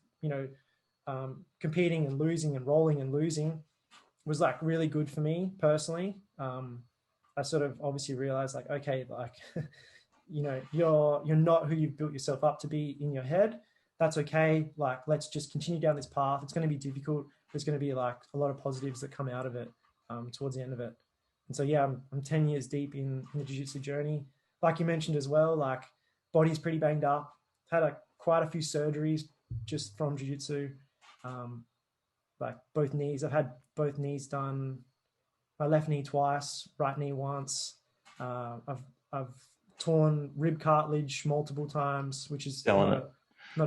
competing and losing and rolling and losing was like really good for me personally. I sort of obviously realized like, okay, like, you're not who you've built yourself up to be in your head. That's okay. Like, let's just continue down this path. It's going to be difficult. There's going to be like a lot of positives that come out of it towards the end of it. And so, yeah, I'm 10 years deep in the jiu-jitsu journey. Like you mentioned as well, like, body's pretty banged up. Had quite a few surgeries just from jiu-jitsu. Like both knees. I've had both knees done. My left knee twice, right knee once. I've torn rib cartilage multiple times, which is not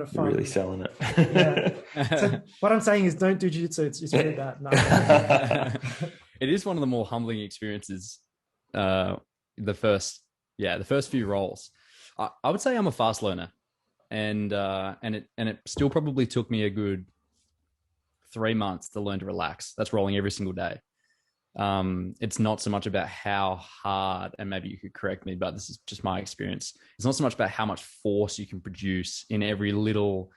a fun. You're really selling it. Yeah. So what I'm saying is, don't do jiu-jitsu. It's really bad. No. It is one of the more humbling experiences. The first few rolls. I would say I'm a fast learner, and it still probably took me a good 3 months to learn to relax. That's rolling every single day. It's not so much about how hard, and maybe you could correct me, but this is just my experience. It's not so much about how much force you can produce in every little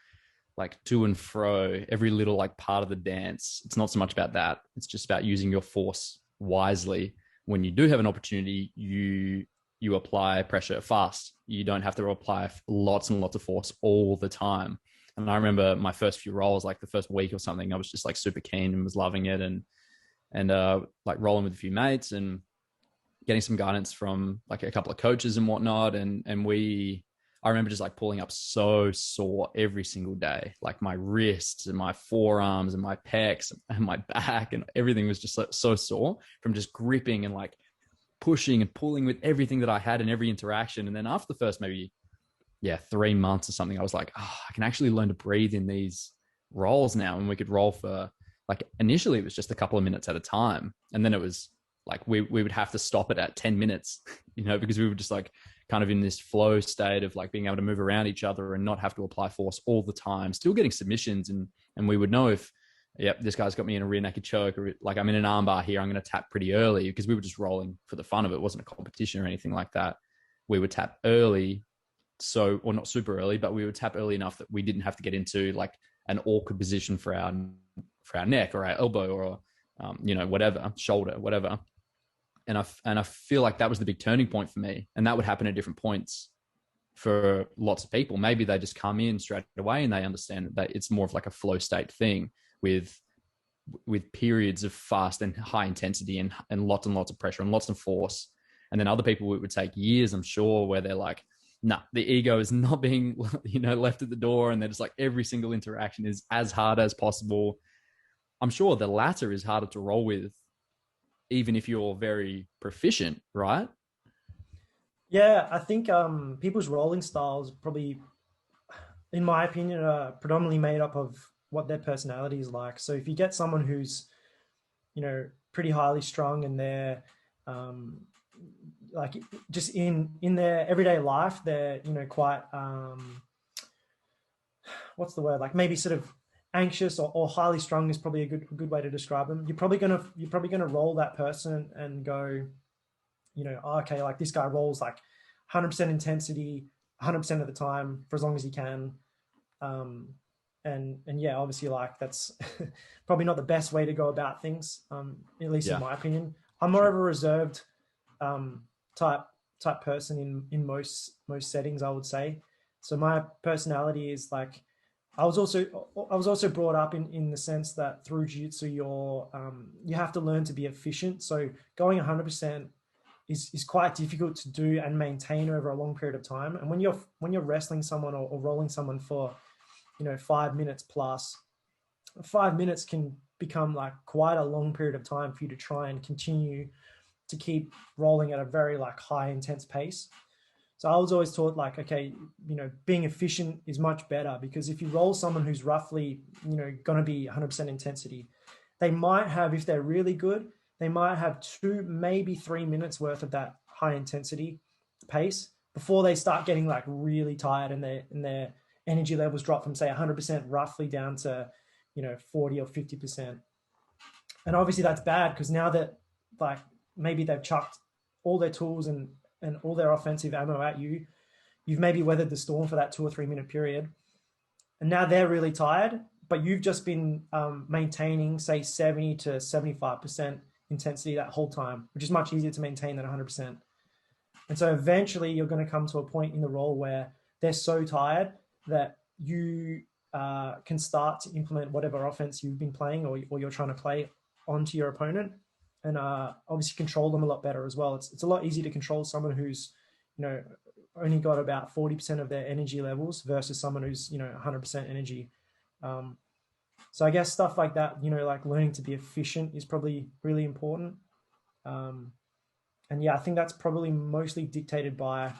like to and fro, every little like part of the dance. It's not so much about that. It's just about using your force wisely. When you do have an opportunity, you apply pressure fast. You don't have to apply lots and lots of force all the time. And I remember my first few rolls, like the first week or something, I was just like super keen and was loving it, and like rolling with a few mates and getting some guidance from like a couple of coaches and whatnot. And I remember just like pulling up so sore every single day, like my wrists and my forearms and my pecs and my back, and everything was just so sore from just gripping and like pushing and pulling with everything that I had in every interaction. And then after the first maybe 3 months or something, I was like, I can actually learn to breathe in these rolls now. And we could roll for like, initially it was just a couple of minutes at a time. And then it was like, we would have to stop it at 10 minutes, because we were just like kind of in this flow state of like being able to move around each other and not have to apply force all the time, still getting submissions. And we would know if, this guy's got me in a rear naked choke, or like I'm in an armbar here, I'm going to tap pretty early, because we were just rolling for the fun of it. It wasn't a competition or anything like that. We would tap early. Or not super early, but we would tap early enough that we didn't have to get into like an awkward position for our our neck or our elbow or, whatever, shoulder, whatever. And I feel like that was the big turning point for me. And that would happen at different points for lots of people. Maybe they just come in straight away and they understand that it's more of like a flow state thing with periods of fast and high intensity and lots of pressure and lots of force. And then other people, it would take years, I'm sure, where they're like, no, the ego is not being, left at the door. And they're just like, every single interaction is as hard as possible. I'm sure the latter is harder to roll with, even if you're very proficient, right? Yeah, I think people's rolling styles probably, in my opinion, are predominantly made up of what their personality is like. So if you get someone who's, pretty highly strung and they're like just in their everyday life, they're, quite, what's the word? Like maybe sort of anxious or highly strung is probably a good way to describe them. You're probably gonna roll that person and go, okay, like this guy rolls like 100% intensity 100% of the time for as long as he can. And yeah, obviously like that's probably not the best way to go about things, at least in my opinion. I'm more of a reserved type person in most settings, I would say. So my personality is like, I was also brought up in the sense that through Jiu-Jitsu, you have to learn to be efficient. So going 100% is quite difficult to do and maintain over a long period of time. And when you're wrestling someone or rolling someone for 5 minutes plus, 5 minutes can become like quite a long period of time for you to try and continue to keep rolling at a very like high intense pace. So I was always taught like, okay, being efficient is much better, because if you roll someone who's roughly, going to be 100% intensity, they might have, if they're really good, they might have 2, maybe 3 minutes worth of that high intensity pace before they start getting like really tired and their energy levels drop from say 100% roughly down to, 40 or 50%. And obviously that's bad, because now that like maybe they've chucked all their tools and all their offensive ammo at you, you've maybe weathered the storm for that 2 or 3 minute period. And now they're really tired, but you've just been maintaining say 70 to 75% intensity that whole time, which is much easier to maintain than 100%. And so eventually you're going to come to a point in the role where they're so tired that you can start to implement whatever offense you've been playing or you're trying to play onto your opponent, and obviously control them a lot better as well. It's a lot easier to control someone who's, only got about 40% of their energy levels versus someone who's, 100% energy. So I guess stuff like that, like learning to be efficient is probably really important. And yeah, I think that's probably mostly dictated by,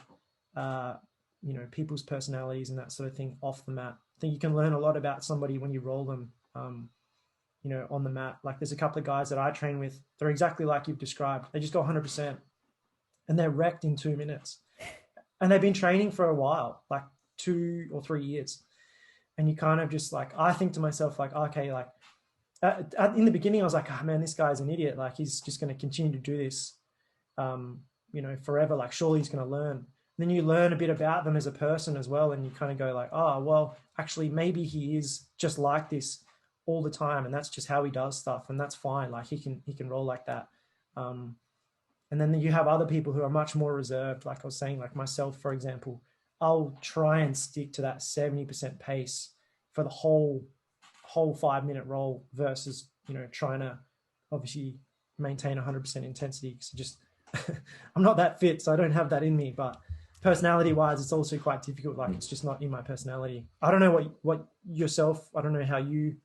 people's personalities and that sort of thing off the mat. I think you can learn a lot about somebody when you roll them, on the mat. Like there's a couple of guys that I train with, they're exactly like you've described. They just go 100% and they're wrecked in 2 minutes. And they've been training for a while, like 2 or 3 years. And you kind of just like, I think to myself, like, okay, like in the beginning, I was like, oh man, this guy's an idiot. Like he's just going to continue to do this, forever. Like surely he's going to learn. And then you learn a bit about them as a person as well. And you kind of go like, oh, well, actually maybe he is just like this all the time, and that's just how he does stuff, and that's fine. Like he can roll like that. And then you have other people who are much more reserved. Like I was saying, like myself, for example, I'll try and stick to that 70% pace for the whole 5 minute roll versus, trying to obviously maintain 100% intensity. So just, I'm not that fit, so I don't have that in me, but personality wise, it's also quite difficult. Like it's just not in my personality. I don't know what yourself, I don't know how you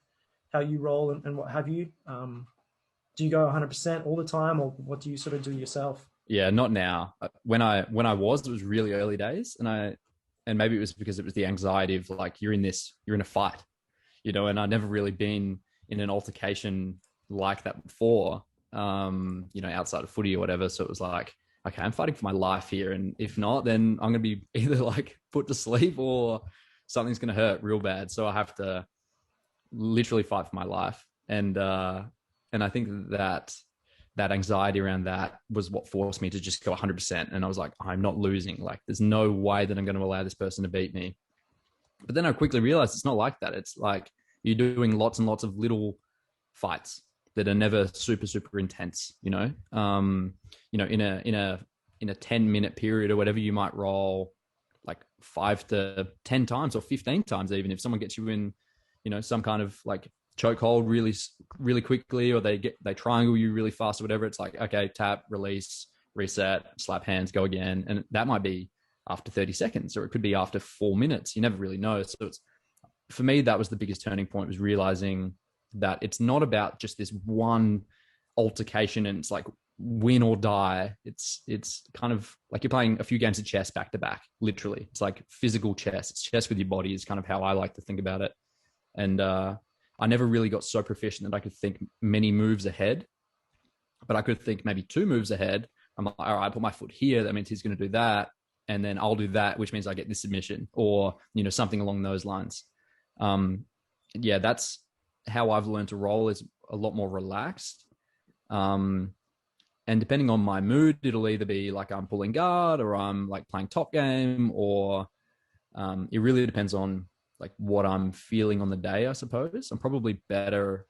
roll and what have you. Do you go 100% all the time, or what do you sort of do yourself? Yeah, not now. When I was, it was really early days, and maybe it was because it was the anxiety of like, you're in a fight, and I'd never really been in an altercation like that before, outside of footy or whatever. So it was like, okay, I'm fighting for my life here. And if not, then I'm going to be either like put to sleep or something's going to hurt real bad. So I have to literally fight for my life. And I think that anxiety around that was what forced me to just go 100%. And I was like, I'm not losing. Like, there's no way that I'm going to allow this person to beat me. But then I quickly realized it's not like that. It's like you're doing lots and lots of little fights that are never super intense, in a 10-minute period or whatever, you might roll like 5 to 10 times or 15 times, even if someone gets you in, some kind of like chokehold really quickly, or they triangle you really fast or whatever. It's like, okay, tap, release, reset, slap hands, go again. And that might be after 30 seconds, or it could be after 4 minutes. You never really know. So for me, that was the biggest turning point, was realizing that it's not about just this one altercation and it's like win or die. It's kind of like you're playing a few games of chess back to back, literally. It's like physical chess. It's chess with your body is kind of how I like to think about it. And I never really got so proficient that I could think many moves ahead, but I could think maybe 2 moves ahead. I'm like, all right, I put my foot here. That means he's going to do that. And then I'll do that, which means I get this submission, or, something along those lines. That's how I've learned to roll, is a lot more relaxed. And depending on my mood, it'll either be like I'm pulling guard, or I'm like playing top game, or it really depends on like what I'm feeling on the day, I suppose. I'm probably better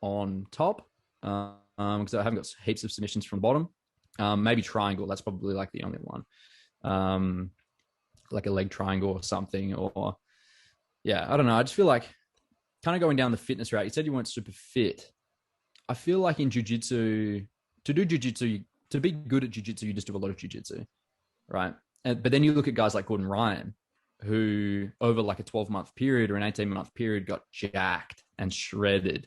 on top because I haven't got heaps of submissions from the bottom. Maybe triangle, that's probably like the only one. Like a leg triangle or something, or I don't know. I just feel like kind of going down the fitness route. You said you weren't super fit. I feel like in jiu-jitsu, to do jiu-jitsu, to be good at jiu-jitsu, you just do a lot of jiu-jitsu, right? But then you look at guys like Gordon Ryan, who over like a 12-month period or an 18-month period got jacked and shredded.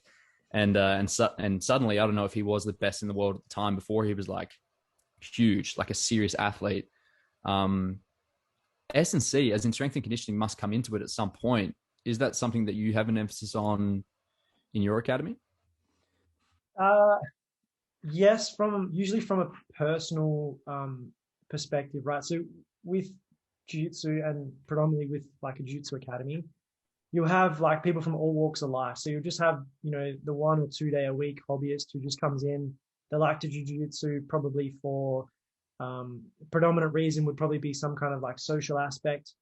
And suddenly, I don't know if he was the best in the world at the time before he was like huge, like a serious athlete. S&C, as in strength and conditioning, must come into it at some point. Is that something that you have an emphasis on in your academy? Yes, usually from a personal perspective, right? So with jiu-jitsu, and predominantly with like a jiu-jitsu academy, you'll have like people from all walks of life. So you'll just have, the 1 or 2 day a week hobbyist who just comes in. They like to do jiu-jitsu probably for predominant reason would probably be some kind of like social aspect.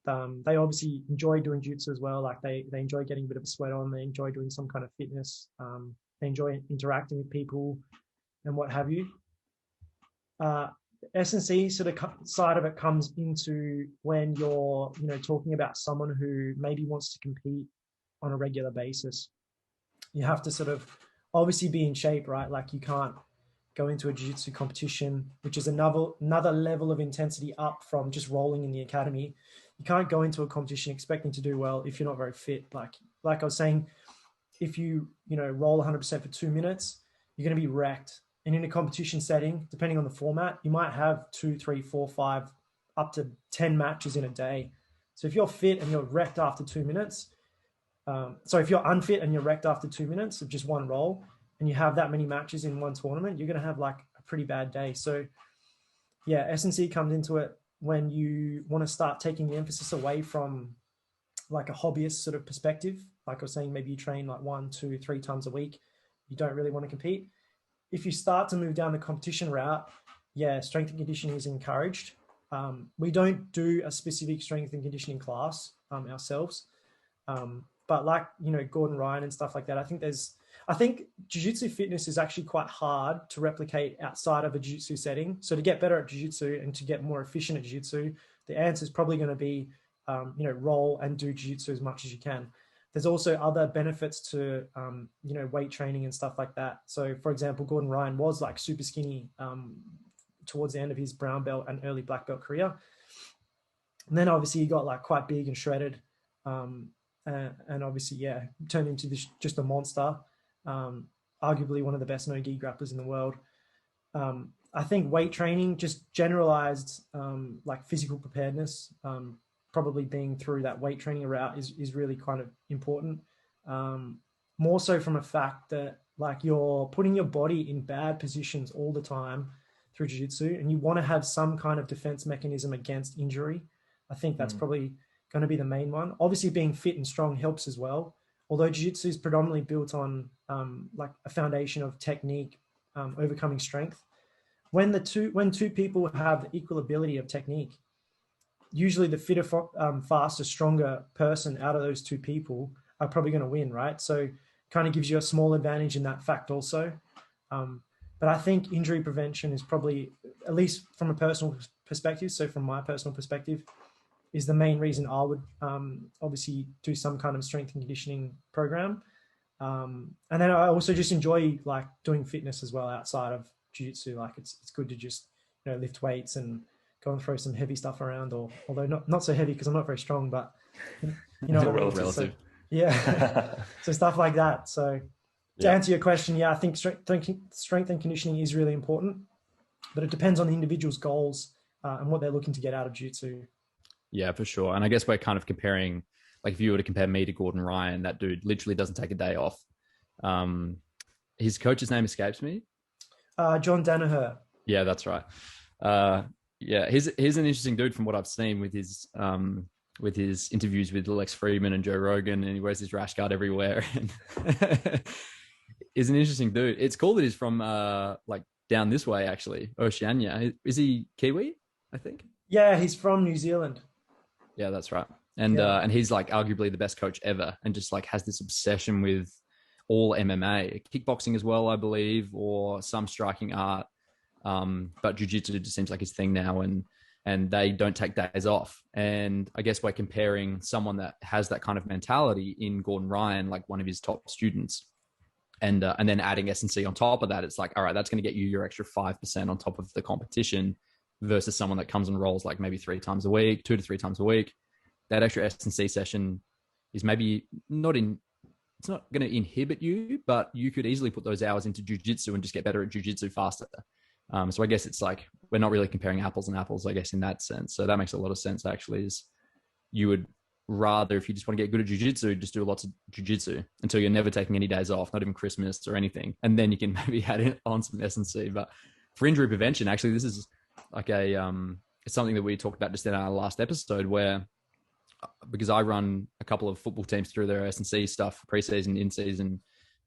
They obviously enjoy doing jiu-jitsu as well. Like they enjoy getting a bit of a sweat on. They enjoy doing some kind of fitness. They enjoy interacting with people and what have you. S&C side of it comes into when you're, talking about someone who maybe wants to compete on a regular basis. You have to sort of obviously be in shape, right? Like you can't go into a jiu-jitsu competition, which is another level of intensity up from just rolling in the academy. You can't go into a competition expecting to do well if you're not very fit. Like I was saying, if you roll 100% for 2 minutes, you're going to be wrecked. And in a competition setting, depending on the format, you might have 2, 3, 4, 5, up to 10 matches in a day. So if you're fit and you're wrecked after 2 minutes, if you're unfit and you're wrecked after 2 minutes of just one roll, and you have that many matches in one tournament, you're going to have like a pretty bad day. So yeah, S&C comes into it when you want to start taking the emphasis away from like a hobbyist sort of perspective. Like I was saying, maybe you train like 1, 2, 3 times a week. You don't really want to compete. If you start to move down the competition route, strength and conditioning is encouraged. We don't do a specific strength and conditioning class ourselves. But like, Gordon Ryan and stuff like that, I think jiu-jitsu fitness is actually quite hard to replicate outside of a jiu-jitsu setting. So to get better at jiu-jitsu and to get more efficient at jiu-jitsu, the answer is probably going to be, roll and do jiu-jitsu as much as you can. There's also other benefits to, weight training and stuff like that. So for example, Gordon Ryan was like super skinny towards the end of his brown belt and early black belt career. And then obviously he got like quite big and shredded. And obviously, turned into just a monster. Arguably one of the best no-gi grapplers in the world. I think weight training, just generalized like physical preparedness, probably being through that weight training route is really kind of important. More so from a fact that like you're putting your body in bad positions all the time through jiu-jitsu, and you want to have some kind of defense mechanism against injury. I think that's probably going to be the main one. Obviously being fit and strong helps as well. Although jiu-jitsu is predominantly built on like a foundation of technique, overcoming strength. When two people have the equal ability of technique, usually the fitter, faster, stronger person out of those two people are probably going to win, right? So kind of gives you a small advantage in that fact also. But I think injury prevention is probably, at least from a personal perspective, so from my personal perspective, is the main reason I would obviously do some kind of strength and conditioning program. And then I also just enjoy like doing fitness as well outside of jiu-jitsu. Like it's good to just, you know, lift weights and go and throw some heavy stuff around, or although not so heavy because I'm not very strong, but you know, relative. So, yeah. So stuff like that. So to answer your question, yeah, I think strength and conditioning is really important, but it depends on the individual's goals and what they're looking to get out of jiu-jitsu. Yeah, for sure. And I guess we're kind of comparing, like if you were to compare me to Gordon Ryan, that dude literally doesn't take a day off. His coach's name escapes me. John Danaher. Yeah, that's right. Yeah, he's an interesting dude from what I've seen with his interviews with Lex Friedman and Joe Rogan, and he wears his rash guard everywhere. He's an interesting dude. It's cool that he's from like down this way, actually, Oceania. Is he Kiwi? I think. Yeah, he's from New Zealand. Yeah, that's right. And he's like arguably the best coach ever, and just like has this obsession with all MMA, kickboxing as well, I believe, or some striking art. But jiu-jitsu just seems like his thing now, and they don't take days off. And I guess we're comparing someone that has that kind of mentality in Gordon Ryan, like one of his top students, and then adding S&C on top of that. It's like, all right, that's going to get you your extra 5% on top of the competition, versus someone that comes and rolls like maybe 3 times a week, 2 to 3 times a week. That extra S&C session is maybe it's not going to inhibit you, but you could easily put those hours into jiu-jitsu and just get better at jiu-jitsu faster. So I guess it's like, we're not really comparing apples and apples, I guess, in that sense. So that makes a lot of sense, actually, is you would rather, if you just want to get good at jiu-jitsu, just do lots of jiu-jitsu until you're never taking any days off, not even Christmas or anything. And then you can maybe add on some S&C. But for injury prevention, actually, this is like it's something that we talked about just in our last episode, where, because I run a couple of football teams through their S&C stuff, preseason, in-season,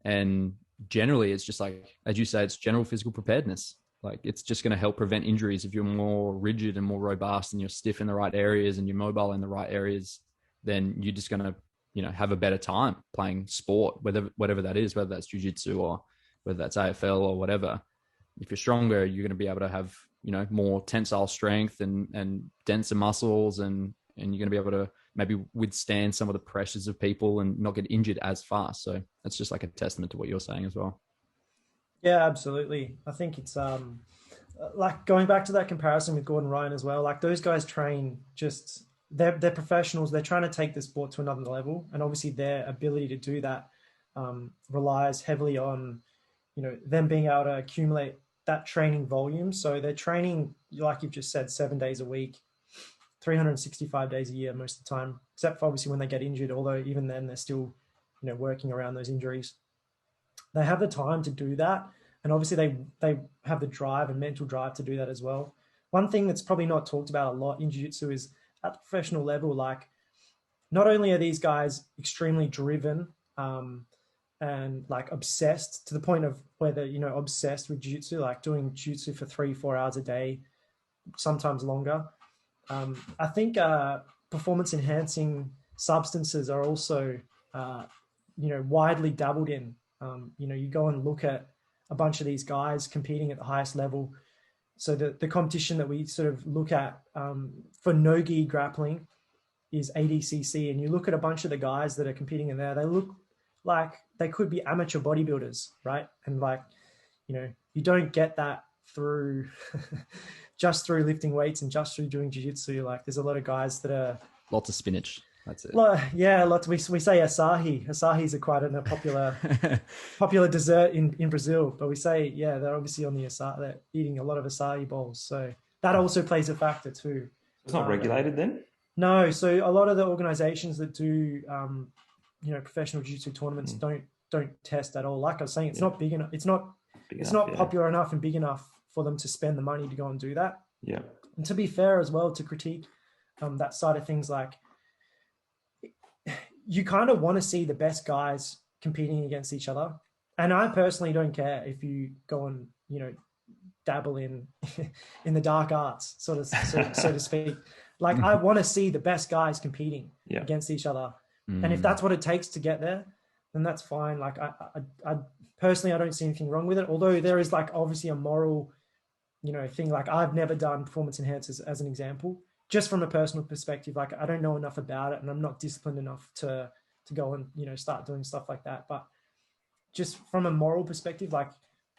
and generally it's just like, as you say, it's general physical preparedness. Like it's just going to help prevent injuries. If you're more rigid and more robust and you're stiff in the right areas and you're mobile in the right areas, then you're just going to, you know, have a better time playing sport, whatever that is, whether that's jiu-jitsu or whether that's AFL or whatever. If you're stronger, you're going to be able to have, you know, more tensile strength and denser muscles, and you're going to be able to maybe withstand some of the pressures of people and not get injured as fast. So that's just like a testament to what you're saying as well. Yeah, absolutely. I think it's like going back to that comparison with Gordon Ryan as well, like those guys train just, they're professionals. They're trying to take the sport to another level. And obviously their ability to do that relies heavily on, you know, them being able to accumulate that training volume. So they're training, like you've just said, 7 days a week, 365 days a year most of the time, except for obviously when they get injured, although even then they're still, you know, working around those injuries. They have the time to do that. And obviously they have the drive and mental drive to do that as well. One thing that's probably not talked about a lot in jiu-jitsu is at the professional level, like not only are these guys extremely driven and like obsessed to the point of where they're, you know, obsessed with jiu-jitsu, like doing jiu-jitsu for 3-4 hours a day, sometimes longer. I think performance enhancing substances are also, you know, widely dabbled in. You know, you go and look at a bunch of these guys competing at the highest level. So the competition that we sort of look at for no-gi grappling is ADCC. And you look at a bunch of the guys that are competing in there, they look like they could be amateur bodybuilders, right? And like, you know, you don't get that through just through lifting weights and just through doing jiu-jitsu. Like there's a lot of guys that are... Lots of spinach. That's it. Yeah, lots. We say asahi. Asahi's quite a popular dessert in Brazil. But we say, yeah, they're obviously on the asahi. They're eating a lot of asahi bowls. So that also plays a factor too. It's not regulated then? No. So a lot of the organizations that do, you know, professional jiu-jitsu tournaments don't test at all. Like I was saying, it's not big enough. It's not popular enough and big enough for them to spend the money to go and do that. Yeah. And to be fair as well, to critique that side of things, like, you kind of want to see the best guys competing against each other. And I personally don't care if you go and, you know, dabble in the dark arts, so to speak. Like I want to see the best guys competing against each other. And if that's what it takes to get there, then that's fine. Like I personally, I don't see anything wrong with it. Although there is like obviously a moral, thing. Like I've never done performance enhancers as an example, just from a personal perspective. Like I don't know enough about it, and I'm not disciplined enough to go and start doing stuff like that. But just from a moral perspective, like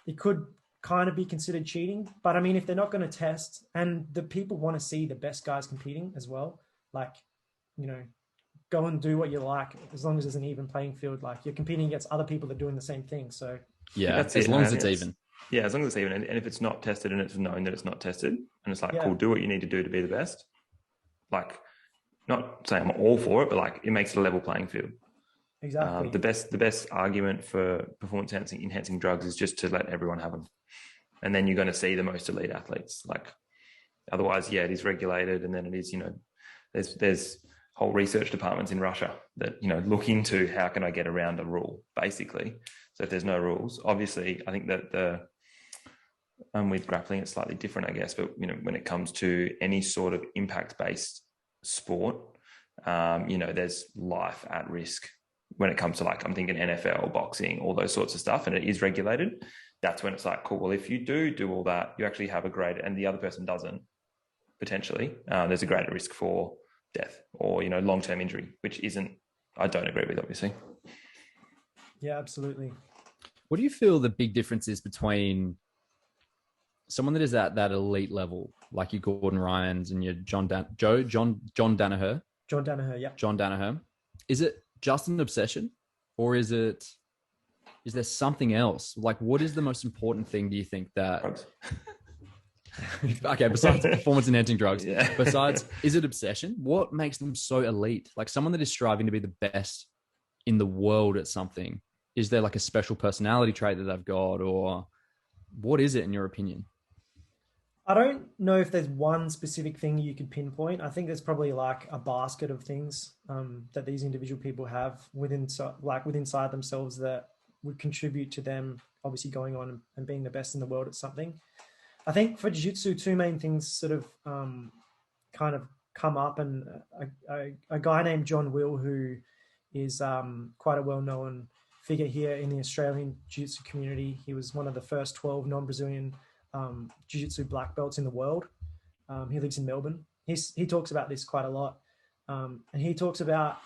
it could kind of be considered cheating. But I mean, if they're not going to test, and the people want to see the best guys competing as well, like go and do what you like, as long as there's an even playing field. Like you're competing against other people that are doing the same thing. So yeah, as long as it's even. Yeah, as long as it's even. And if it's not tested and it's known that it's not tested, and it's like, cool, do what you need to do to be the best. Like, not saying I'm all for it, but like it makes it a level playing field. Exactly. The best argument for performance enhancing drugs is just to let everyone have them. And then you're going to see the most elite athletes. Like otherwise, it is regulated. And then it is, there's whole research departments in Russia that, look into how can I get around a rule, basically. So if there's no rules, obviously, I think that with grappling, it's slightly different, I guess. But, when it comes to any sort of impact-based sport, there's life at risk. When it comes to like, I'm thinking NFL, boxing, all those sorts of stuff, and it is regulated, that's when it's like, cool, well, if you do all that, you actually have a greater, and the other person doesn't, potentially, there's a greater risk for death or, long-term injury, which I don't agree with, obviously. Yeah, absolutely. What do you feel the big difference is between someone that is at that elite level, like your Gordon Ryans and your John Danaher? John Danaher, yeah. John Danaher. Is it just an obsession, or is there something else? Like, what is the most important thing, do you think, that... Drugs. Okay, besides performance enhancing drugs, besides, is it obsession? What makes them so elite? Like someone that is striving to be the best in the world at something, is there like a special personality trait that they've got, or what is it in your opinion? I don't know if there's one specific thing you could pinpoint. I think there's probably like a basket of things that these individual people have within inside themselves that would contribute to them obviously going on and being the best in the world at something. I think for Jiu-Jitsu, two main things sort of kind of come up, and a guy named John Will, who is quite a well-known figure here in the Australian Jiu-Jitsu community. He was one of the first 12 non-Brazilian Jiu-Jitsu black belts in the world. He lives in Melbourne. He talks about this quite a lot. And he talks about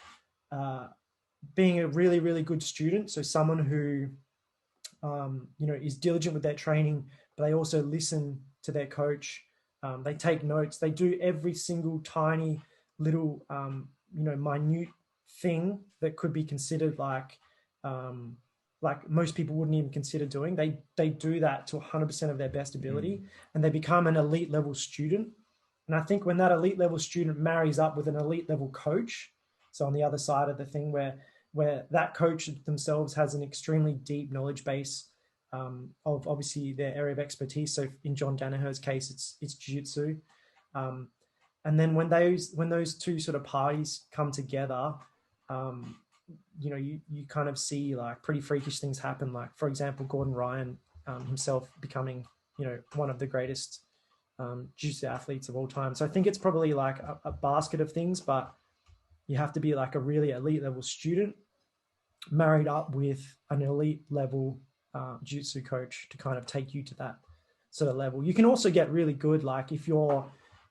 being a really, really good student. So someone who, is diligent with their training, but they also listen to their coach. They take notes. They do every single tiny little, minute thing that could be considered like most people wouldn't even consider doing. They do that to 100% of their best ability, and they become an elite level student. And I think when that elite level student marries up with an elite level coach, so on the other side of the thing where that coach themselves has an extremely deep knowledge base of obviously their area of expertise. So in John Danaher's case, it's jiu-jitsu. And then when those two sort of parties come together, you kind of see like pretty freakish things happen. Like, for example, Gordon Ryan himself becoming, one of the greatest jiu-jitsu athletes of all time. So I think it's probably like a basket of things, but you have to be like a really elite level student married up with an elite level jiu-jitsu coach to kind of take you to that sort of level. You can also get really good, like if you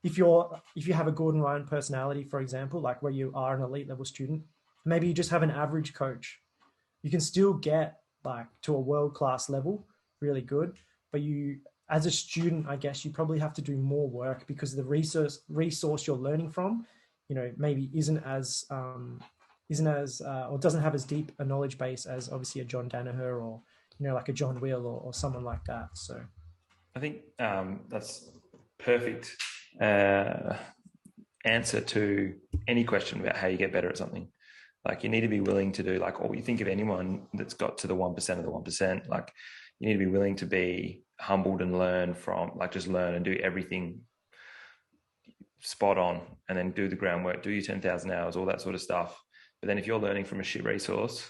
have a Gordon Ryan personality, for example, like where you are an elite level student, maybe you just have an average coach, you can still get like to a world-class level, really good. But you, as a student, I guess you probably have to do more work because the resource you're learning from, maybe isn't as or doesn't have as deep a knowledge base as obviously a John Danaher or like a John Will or someone like that. So I think that's perfect answer to any question about how you get better at something. Like you need to be willing to do like, or you think of anyone that's got to the 1% of the 1%, like you need to be willing to be humbled and learn from, like just learn and do everything spot on and then do the groundwork, do your 10,000 hours, all that sort of stuff. But then if you're learning from a shit resource,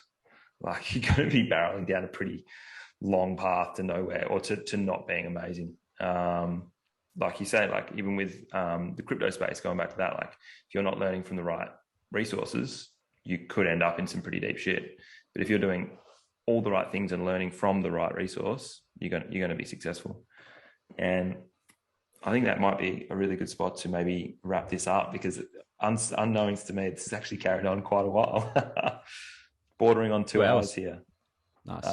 like you're going to be barreling down a pretty long path to nowhere or to not being amazing. Like you say, like even with the crypto space, going back to that, like if you're not learning from the right resources, you could end up in some pretty deep shit. But if you're doing all the right things and learning from the right resource, you're going to be successful. And I think that might be a really good spot to maybe wrap this up, because unknowns to me, this has actually carried on quite a while, bordering on 2 hours here. Nice.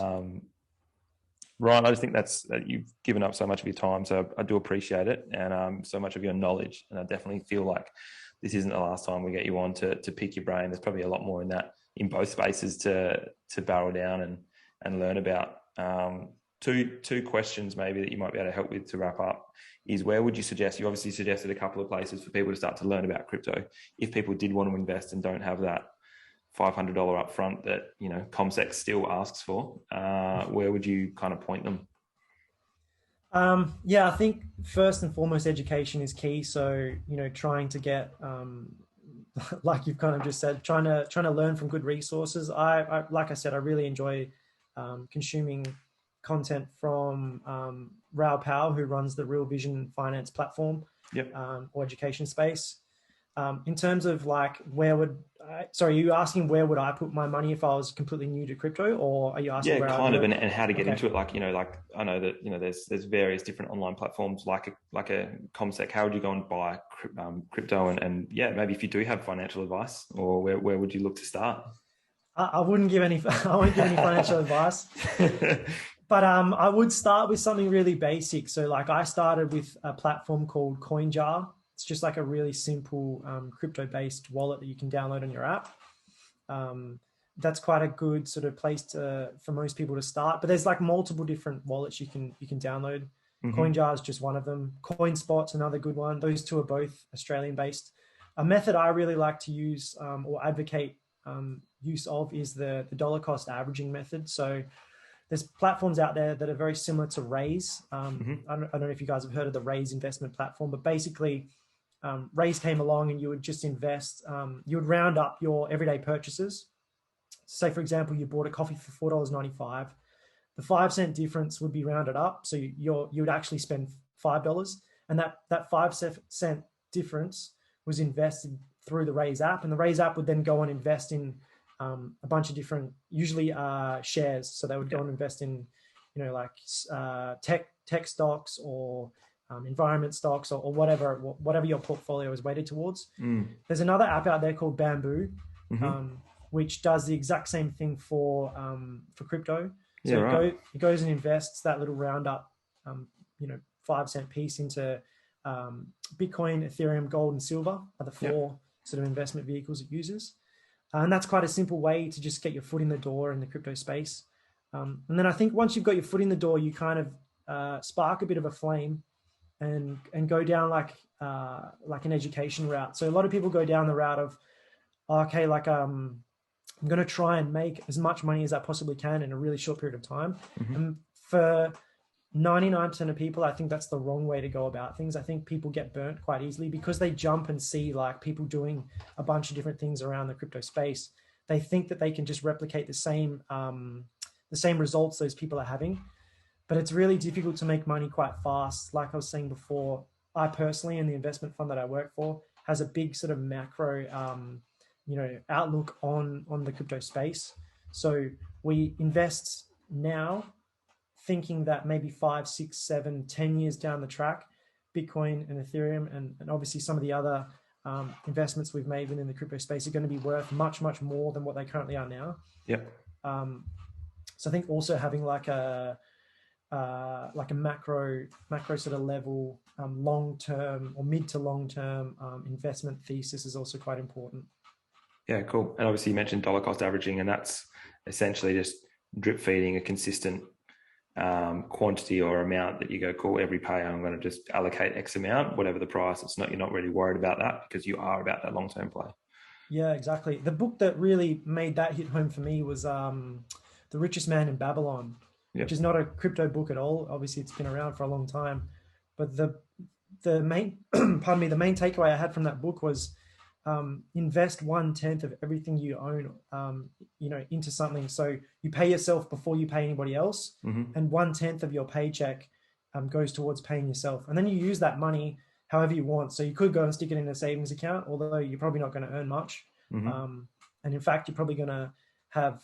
Ryan, I just think that you've given up so much of your time, so I do appreciate it, and so much of your knowledge. And I definitely feel like this isn't the last time we get you on to pick your brain. There's probably a lot more in both spaces to barrel down and learn about. Two questions maybe that you might be able to help with to wrap up is, where would you suggest? You obviously suggested a couple of places for people to start to learn about crypto. If people did want to invest and don't have that $500 upfront that, CommSec still asks for, where would you kind of point them? I think first and foremost, education is key. So, trying to get, like you've kind of just said, trying to learn from good resources. I like I said, I really enjoy consuming content from Raoul Powell, who runs the Real Vision Finance platform, or education space. In terms of like, are you asking where would I put my money if I was completely new to crypto, or are you asking where and how to get into it? Like, I know that, there's various different online platforms like a CommSec. How would you go and buy crypto? And maybe if you do have financial advice, or where would you look to start? I wouldn't give any financial advice. But I would start with something really basic. So like I started with a platform called CoinJar. It's just like a really simple crypto-based wallet that you can download on your app. That's quite a good sort of place for most people to start. But there's like multiple different wallets you can download. Mm-hmm. CoinJar is just one of them. CoinSpot's another good one. Those two are both Australian-based. A method I really like to use or advocate use of is the dollar cost averaging method. So there's platforms out there that are very similar to Raise. I don't know if you guys have heard of the Raise investment platform, but basically Raise came along and you would just invest, you would round up your everyday purchases. Say, for example, you bought a coffee for $4.95. The 5-cent difference would be rounded up. So you would actually spend $5. And that 5-cent difference was invested through the Raise app. And the Raise app would then go and invest in a bunch of different, usually shares. So they would go and invest in, like tech stocks or environment stocks or whatever your portfolio is weighted towards. There's another app out there called Bamboo, which does the exact same thing for crypto. So it goes and invests that little roundup, 5-cent piece into Bitcoin, Ethereum, gold, and silver are the four sort of investment vehicles it uses. And that's quite a simple way to just get your foot in the door in the crypto space. And then I think once you've got your foot in the door, you kind of spark a bit of a flame and go down like an education route. So a lot of people go down the route of, I'm going to try and make as much money as I possibly can in a really short period of time. And for 99% of people, I think that's the wrong way to go about things. I think people get burnt quite easily because they jump and see like people doing a bunch of different things around the crypto space. They think that they can just replicate the same results those people are having, but it's really difficult to make money quite fast. Like I was saying before, I personally, in the investment fund that I work for, has a big sort of macro, outlook on the crypto space. So we invest now, thinking that maybe 5, 6, 7, 10 years down the track, Bitcoin and Ethereum and obviously some of the other investments we've made within the crypto space are going to be worth much, much more than what they currently are now. So I think also having like a macro sort of level, long-term or mid to long-term investment thesis is also quite important. Yeah, cool. And obviously you mentioned dollar cost averaging, and that's essentially just drip feeding a consistent quantity or amount that you go, cool, every pay I'm going to just allocate X amount, whatever the price. You're not really worried about that because you are about that long-term play. Yeah, exactly. The book that really made that hit home for me was The Richest Man in Babylon, which is not a crypto book at all. Obviously it's been around for a long time, but the main the main takeaway I had from that book was invest 1/10 of everything you own, into something. So you pay yourself before you pay anybody else, and 1/10 of your paycheck goes towards paying yourself. And then you use that money however you want. So you could go and stick it in a savings account, although you're probably not going to earn much. And in fact, you're probably going to have,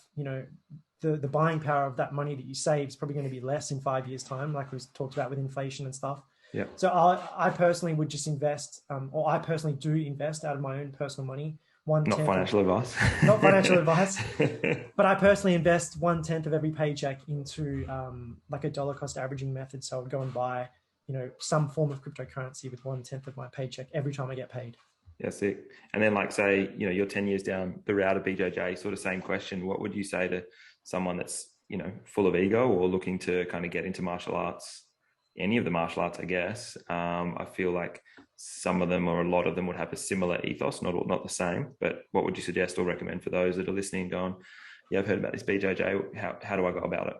the buying power of that money that you save is probably going to be less in 5 years' time, like we talked about with inflation and stuff. Yeah. So I personally would just invest, or I personally do invest out of my own personal money. Not financial advice. Not financial advice. But I personally invest 1/10 of every paycheck into like a dollar cost averaging method. So I would go and buy, some form of cryptocurrency with 1/10 of my paycheck every time I get paid. Yeah, sick. And then like say, you're 10 years down the route of BJJ, sort of same question. What would you say to someone that's, full of ego or looking to kind of get into martial arts, any of the martial arts, I guess? I feel like some of them or a lot of them would have a similar ethos, not the same, but what would you suggest or recommend for those that are listening and going, yeah, I've heard about this BJJ. How do I go about it?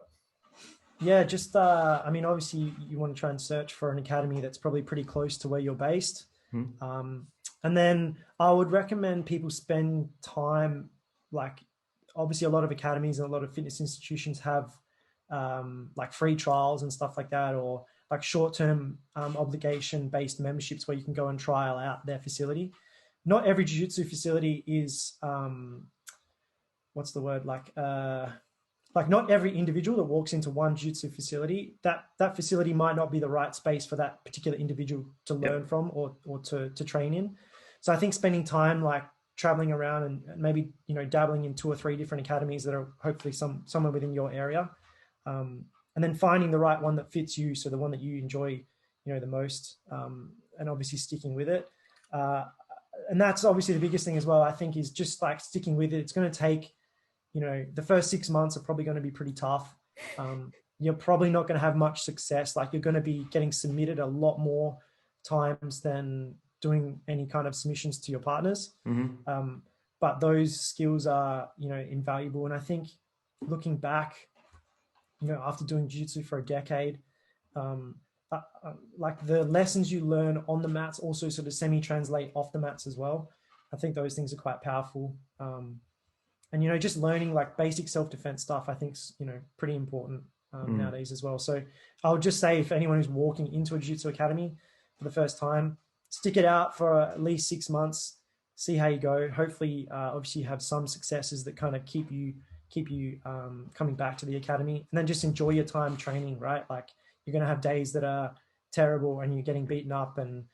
Yeah, just, obviously you want to try and search for an academy that's probably pretty close to where you're based. And then I would recommend people spend time, like obviously a lot of academies and a lot of fitness institutions have like free trials and stuff like that, or like short-term obligation-based memberships where you can go and trial out their facility. Not every jiu-jitsu facility is, like not every individual that walks into one jiu-jitsu facility, that facility might not be the right space for that particular individual to learn from or to train in. So I think spending time like traveling around and maybe, dabbling in 2 or 3 different academies that are hopefully somewhere within your area. And then finding the right one that fits you. So the one that you enjoy, the most, and obviously sticking with it. And that's obviously the biggest thing as well, I think, is just like sticking with it. It's going to take, the first 6 months are probably going to be pretty tough. You're probably not going to have much success. Like you're going to be getting submitted a lot more times than doing any kind of submissions to your partners. But those skills are, invaluable. And I think looking back, after doing jiu-jitsu for a decade, like the lessons you learn on the mats also sort of semi-translate off the mats as well. I think those things are quite powerful. And, just learning like basic self-defense stuff, I think is, pretty important nowadays as well. So I would just say if anyone who's walking into a jiu-jitsu academy for the first time, stick it out for at least 6 months, see how you go. Hopefully, obviously you have some successes that kind of keep you coming back to the academy, and then just enjoy your time training, right? Like you're going to have days that are terrible and you're getting beaten up, and,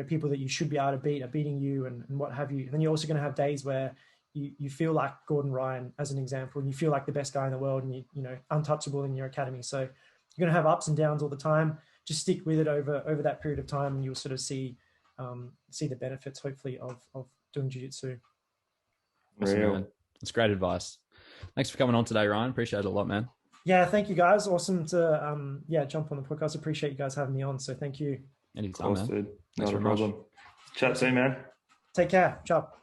people that you should be able to beat are beating you and what have you. And then you're also going to have days where you feel like Gordon Ryan, as an example, and you feel like the best guy in the world and you untouchable in your academy. So you're going to have ups and downs all the time. Just stick with it over that period of time, and you'll sort of see the benefits, hopefully, of doing jiu-jitsu. Awesome, that's great advice. Thanks for coming on today, Ryan. Appreciate it a lot, man. Yeah, thank you guys. Awesome to jump on the podcast. Appreciate you guys having me on. So thank you. Anytime, man. Not a problem. Chat soon, man. Take care. Ciao.